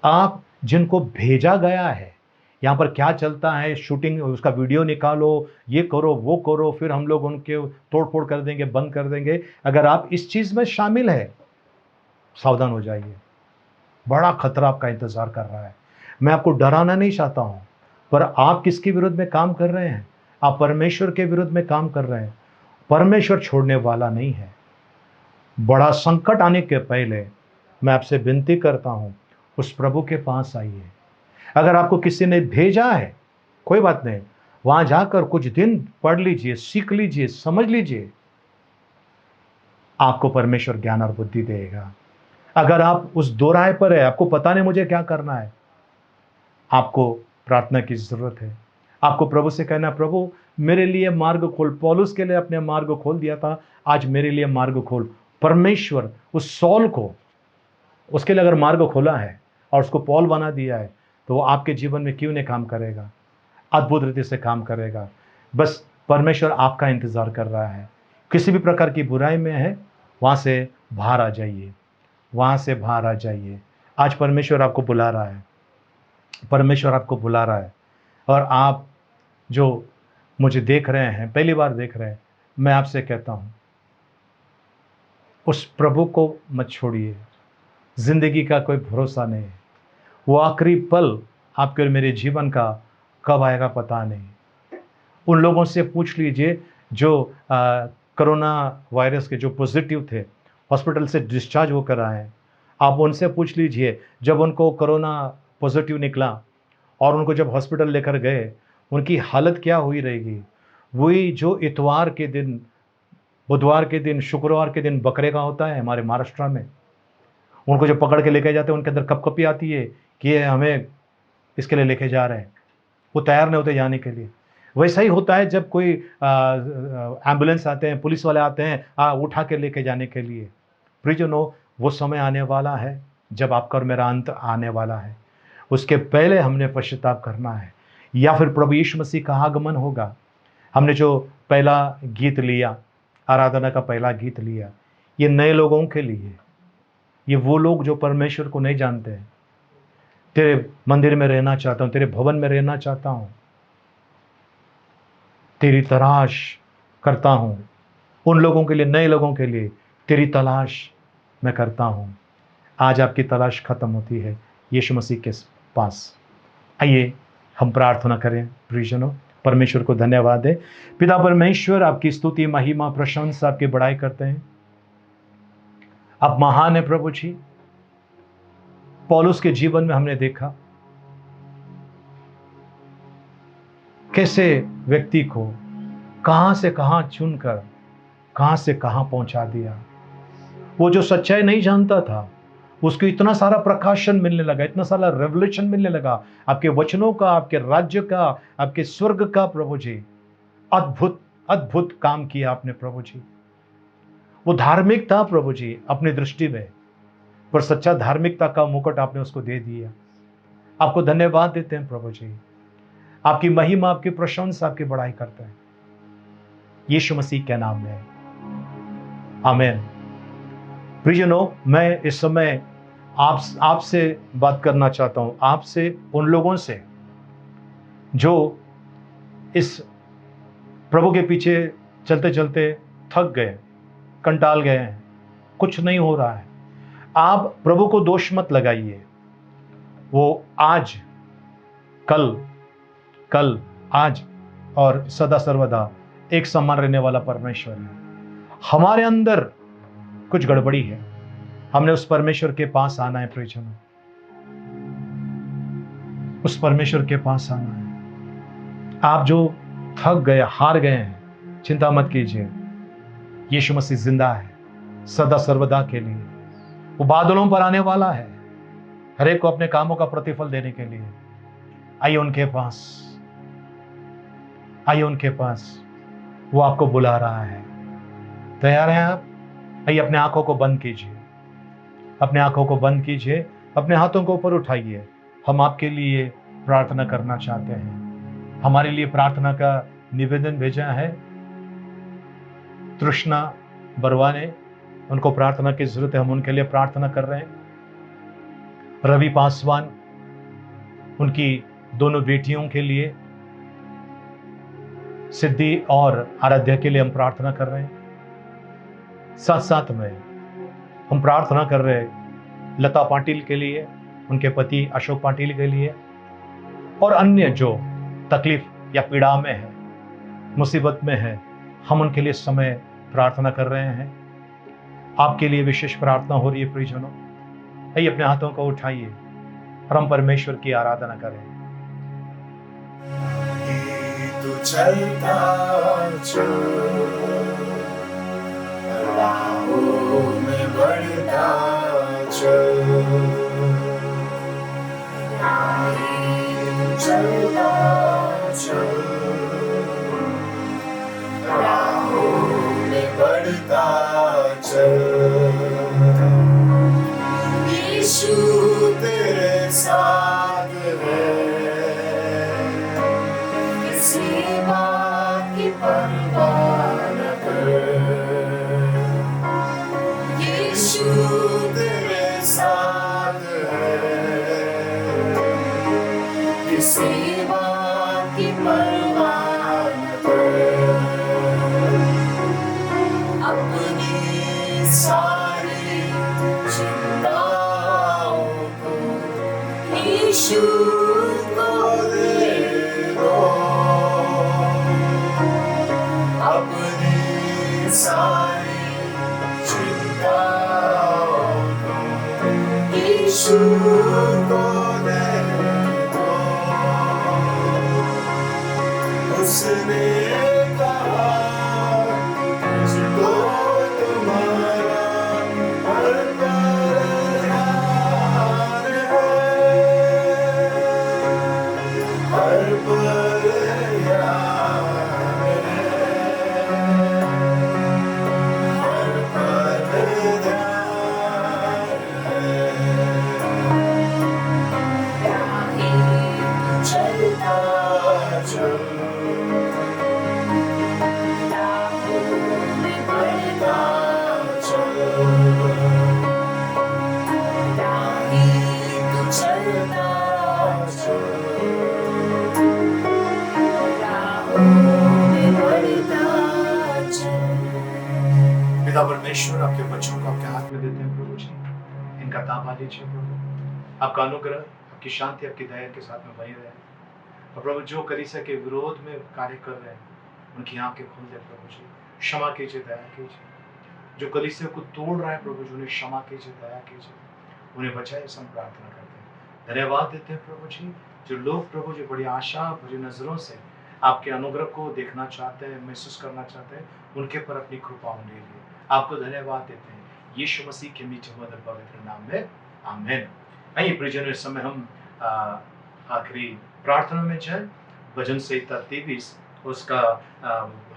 आप जिनको भेजा गया है, यहाँ पर क्या चलता है, शूटिंग उसका वीडियो निकालो, ये करो वो करो, फिर हम लोग उनके तोड़ फोड़ कर देंगे, बंद कर देंगे। अगर आप इस चीज़ में शामिल है, सावधान हो जाइए। बड़ा खतरा आपका इंतजार कर रहा है। मैं आपको डराना नहीं चाहता हूं, पर आप किसके विरुद्ध में काम कर रहे हैं? आप परमेश्वर के विरुद्ध में काम कर रहे हैं। परमेश्वर छोड़ने वाला नहीं है। बड़ा संकट आने के पहले मैं आपसे विनती करता हूं, उस प्रभु के पास आइए। अगर आपको किसी ने भेजा है, कोई बात नहीं, वहां जाकर कुछ दिन पढ़ लीजिए, सीख लीजिए, समझ लीजिए। आपको परमेश्वर ज्ञान और बुद्धि देगा। अगर आप उस दो राह पर है, आपको पता नहीं मुझे क्या करना है, आपको प्रार्थना की जरूरत है। आपको प्रभु से कहना, प्रभु मेरे लिए मार्ग खोल। पौलुस के लिए अपने मार्ग खोल दिया था, आज मेरे लिए मार्ग खोल। परमेश्वर उस सौल को, उसके लिए अगर मार्ग खोला है और उसको पौल बना दिया है, तो वो आपके जीवन में क्यों नहीं काम करेगा? अद्भुत रीति से काम करेगा। बस परमेश्वर आपका इंतजार कर रहा है। किसी भी प्रकार की बुराई में है, वहां से बाहर आ जाइए, वहां से बाहर आ जाइए। आज परमेश्वर आपको बुला रहा है, परमेश्वर आपको बुला रहा है। और आप जो मुझे देख रहे हैं, पहली बार देख रहे हैं, मैं आपसे कहता हूं, उस प्रभु को मत छोड़िए। जिंदगी का कोई भरोसा नहीं है। वो आखिरी पल आपके और मेरे जीवन का कब आएगा पता नहीं। उन लोगों से पूछ लीजिए जो कोरोना वायरस के जो पॉजिटिव थे, हॉस्पिटल से डिस्चार्ज होकर आए हैं। आप उनसे पूछ लीजिए, जब उनको कोरोना पॉजिटिव निकला और उनको जब हॉस्पिटल लेकर गए, उनकी हालत क्या हुई रहेगी। वही जो इतवार के दिन, बुधवार के दिन, शुक्रवार के दिन बकरे का होता है हमारे महाराष्ट्र में, उनको जब पकड़ के लेके जाते हैं, उनके अंदर कपकपी आती है कि ये हमें इसके लिए लेके जा रहे हैं। वो तैयार नहीं होते जाने के लिए। वैसा ही होता है जब कोई एम्बुलेंस आते हैं, पुलिस वाले आते हैं उठा के लेके जाने के लिए। प्रियजनों, वो समय आने वाला है जब आपका और मेरा अंत आने वाला है। उसके पहले हमने पश्चाताप करना है, या फिर प्रभु यीशु मसीह का आगमन होगा। हमने जो पहला गीत लिया, आराधना का पहला गीत लिया, ये नए लोगों के लिए, ये वो लोग जो परमेश्वर को नहीं जानते हैं। तेरे मंदिर में रहना चाहता हूँ, तेरे भवन में रहना चाहता हूँ, तेरी तलाश करता हूँ। उन लोगों के लिए, नए लोगों के लिए तेरी तलाश मैं करता हूँ। आज आपकी तलाश खत्म होती है यीशु मसीह के पास। आइए हम प्रार्थना करें। प्रियजनों, परमेश्वर को धन्यवाद है। पिता परमेश्वर, आपकी स्तुति, महिमा, प्रशंसा, आपकी बड़ाई करते हैं। आप महान है प्रभु जी। पौलुस के जीवन में हमने देखा कैसे व्यक्ति को कहां से कहां चुनकर कहां से कहां पहुंचा दिया। वो जो सच्चाई नहीं जानता था, उसको इतना सारा प्रकाशन मिलने लगा, इतना सारा रेवलेशन मिलने लगा आपके वचनों का, आपके राज्य का, आपके स्वर्ग का। प्रभु जी, अद्भुत अद्भुत काम किया आपने प्रभु जी। वो धार्मिक था प्रभु जी अपनी दृष्टि में, पर सच्चा धार्मिकता का मुकुट आपने उसको दे दिया। आपको धन्यवाद देते हैं प्रभु जी। आपकी महिमा, आपकी प्रशंसा, आपकी बड़ाई करते हैं यीशु मसीह के नाम में, आमीन। प्रियजनों, मैं इस समय आपसे बात करना चाहता हूं, आपसे, उन लोगों से जो इस प्रभु के पीछे चलते चलते थक गए, कंटाल गए हैं, कुछ नहीं हो रहा है। आप प्रभु को दोष मत लगाइए। वो आज, कल, आज और सदा सर्वदा एक समान रहने वाला परमेश्वर है। हमारे अंदर कुछ गड़बड़ी है, हमने उस परमेश्वर के पास आना है। प्रियजनों, उस परमेश्वर के पास आना है। आप जो थक गए, हार गए हैं, चिंता मत कीजिए। यीशु मसीह जिंदा है सदा सर्वदा के लिए। वो बादलों पर आने वाला है हर एक को अपने कामों का प्रतिफल देने के लिए। आइए उनके पास, आइए उनके पास। वो आपको बुला रहा है। तैयार हैं आप? आइए अपने आंखों को बंद कीजिए, अपने आंखों को बंद कीजिए, अपने हाथों को ऊपर उठाइए। हम आपके लिए प्रार्थना करना चाहते हैं। हमारे लिए प्रार्थना का निवेदन भेजा है तृष्णा बरवा ने। उनको प्रार्थना की जरूरत है, हम उनके लिए प्रार्थना कर रहे हैं। रवि पासवान, उनकी दोनों बेटियों के लिए, सिद्धि और आराध्या के लिए हम प्रार्थना कर रहे हैं। साथ साथ में हम प्रार्थना कर रहे हैं लता पाटिल के लिए, उनके पति अशोक पाटिल के लिए और अन्य जो तकलीफ या पीड़ा में है, मुसीबत में है, हम उनके लिए समय प्रार्थना कर रहे हैं। आपके लिए विशेष प्रार्थना हो रही है प्रियजनों। आइए अपने हाथों को उठाइए और हम परमेश्वर की आराधना करें। तू चलता चल, राहों में बढ़ता चल, चलता चल, राहों में बढ़ता चल। यीशु तेरे साथ है, किसी बात की परवाह न कर। यीशु तेरे साथ है, किसी बात की परवाह न कर। अपनी सारी चिंताओं को यीशु को दे दो। अपनी सारी चिंताओं को यीशु को दे दो। उसने कहा मुझको तुम्हारा हर पहचान है, हर पहचान पिता परमेश्वर आपके बच्चों को आपके हाथ में देते हैं प्रभु जी। इनका ताबा लीजिए प्रभु। आपका अनुग्रह, आपकी शांति, आपकी दया के साथ में बनी रहे। और प्रभु जो कलीसिया के विरोध में कार्य कर रहे हैं उनकी आंखें खोल दे प्रभु जी। क्षमा कीजिए, दया कीजिए। जो कलीसिया को तोड़ रहा है प्रभु जी, उन्हें क्षमा कीजिए, दया कीजिए, उन्हें बचाए। हम प्रार्थना करते हैं, धन्यवाद देते हैं प्रभु जी। जो लोग प्रभु जी बड़ी आशा भरी नजरों से आपके अनुग्रह को देखना चाहते हैं, महसूस करना चाहते हैं, उनके पर अपनी कृपा होने लिए आपको धन्यवाद देते हैं यीशु मसीह के मीठे मधुर पवित्र नाम में, आमीन। आइए प्रियजनों, इस समय हम आखिरी प्रार्थना में जाए। भजन संहिता 23 उसका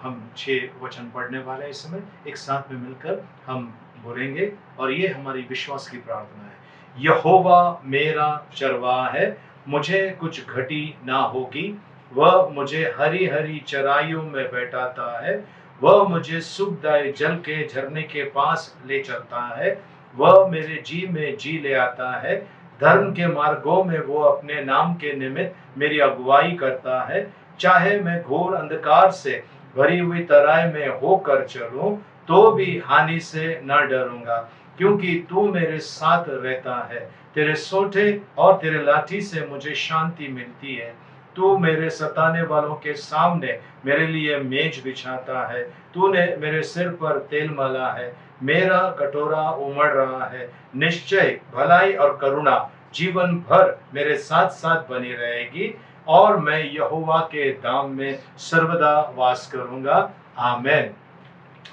हम 6 वचन पढ़ने वाले हैं। इस समय एक साथ में मिलकर हम बोलेंगे और ये हमारी विश्वास की प्रार्थना है। यहोवा मेरा चरवाहा है, मुझे कुछ घटी ना होगी। वह मुझे हरी हरी चराइयों में बैठाता है। वह मुझे सुखदायी जल के झरने के पास ले चलता है। वह मेरे जी में जी ले आता है। धर्म के मार्गों में वो अपने नाम के निमित्त मेरी अगुवाई करता है। चाहे मैं घोर अंधकार से भरी हुई तराई में होकर चलूं, तो भी हानि से न डरूंगा, क्योंकि तू मेरे साथ रहता है। तेरे सोंठे और तेरे लाठी से मुझे शांति मिलती है। तू मेरे सताने वालों के सामने मेरे लिए मेज बिछाता है। तूने मेरे सिर पर तेल मला है। मेरा कटोरा उमड़ रहा है। निश्चय भलाई और करुणा जीवन भर मेरे साथ साथ बनी रहेगी, और मैं यहोवा के धाम में सर्वदा वास करूंगा। आमीन।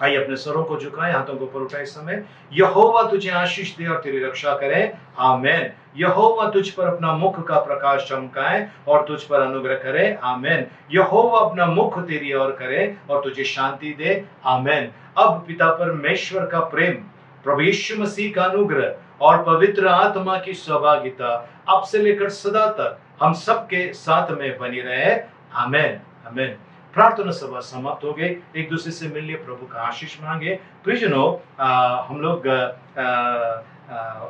आइए अपने स्वरों को झुकाएं, हाथों को ऊपर उठाएं। इस समय यहोवा तुझे आशीष दे और तेरी रक्षा करे। आमीन। यहोवा तुझ पर अपना मुख का प्रकाश चमकाए और तुझ पर अनुग्रह करे। आमीन। यहोवा अपना मुख तेरी ओर करे और तुझे शांति दे। आमीन। अब पिता परमेश्वर का प्रेम, प्रभु यीशु मसीह का अनुग्रह और पवित्र आत्मा की सहभागिता अब से लेकर सदा तक हम सबके साथ में बनी रहे। आमीन। आमीन। प्रार्थना सभा समाप्त हो गई। एक दूसरे से मिलिए, प्रभु का आशीष मांगे। प्रियजनों, हम लोग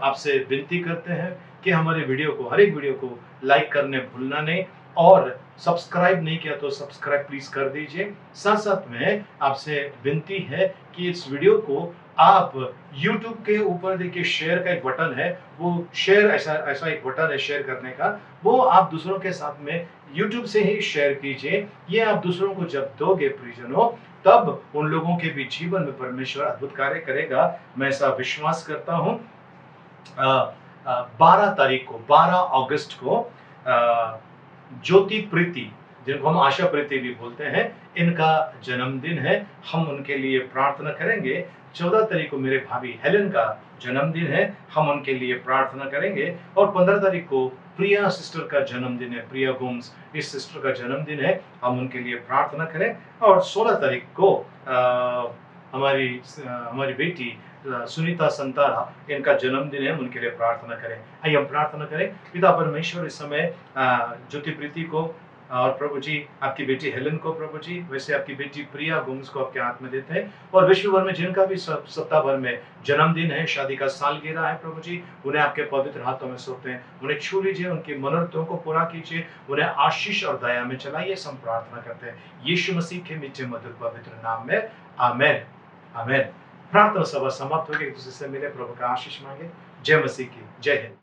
आपसे विनती करते हैं कि हमारे वीडियो को, हर एक वीडियो को लाइक करने भूलना नहीं, और सब्सक्राइब नहीं किया तो सब्सक्राइब प्लीज कर दीजिए। साथ साथ में आपसे विनती है कि इस वीडियो को आप YouTube के ऊपर देखिए शेयर का एक बटन है, वो शेयर ऐसा ऐसा एक बटन है शेयर करने का, वो आप दूसरों के साथ में YouTube से ही शेयर कीजिए। ये आप दूसरों को जब दोगे प्रियजनों, तब उन लोगों के भी जीवन में परमेश्वर अद्भुत कार्य करेगा। मैं ऐसा विश्वास करता हूँ। 12 तारीख को, 12 अगस्त को ज्योति प्रीति, जिनको हम आशा प्रीति भी बोलते हैं, इनका जन्मदिन है। हम उनके लिए प्रार्थना करेंगे। 14 तारीख को मेरे भाभी हेलेन का जन्मदिन है, हम उनके लिए प्रार्थना करेंगे। और 15 तारीख को प्रिया सिस्टर का जन्मदिन है, प्रिया गोम्स इस सिस्टर का जन्मदिन है, हम उनके लिए प्रार्थना करें। और 16 तारीख को हमारी बेटी सुनीता संतारा, इनका जन्मदिन है, हम उनके लिए प्रार्थना करें। आइए हम प्रार्थना करें। पिता परमेश्वर, इस समय ज्योति प्रीति को और प्रभु जी आपकी बेटी हेलेन को, प्रभु जी वैसे आपकी बेटी प्रिया गोम्स को आपके हाथ में देते हैं। और विश्व भर में जिनका भी सप्ताह भर में जन्मदिन है, शादी का सालगिरह है, प्रभु जी उन्हें आपके पवित्र हाथों में सौंपते हैं। उन्हें छू लीजिए, उनकी मनोरथों को पूरा कीजिए, उन्हें आशीष और दया में चलाइए। हम प्रार्थना करते हैं यीशु मसीह के मीठे मधुर पवित्र नाम में, आमेन आमेन। प्रार्थना सभा समाप्त हो गई। एक दूसरे से मिले, प्रभु का आशीष मांगे। जय मसीह की, जय हिंद।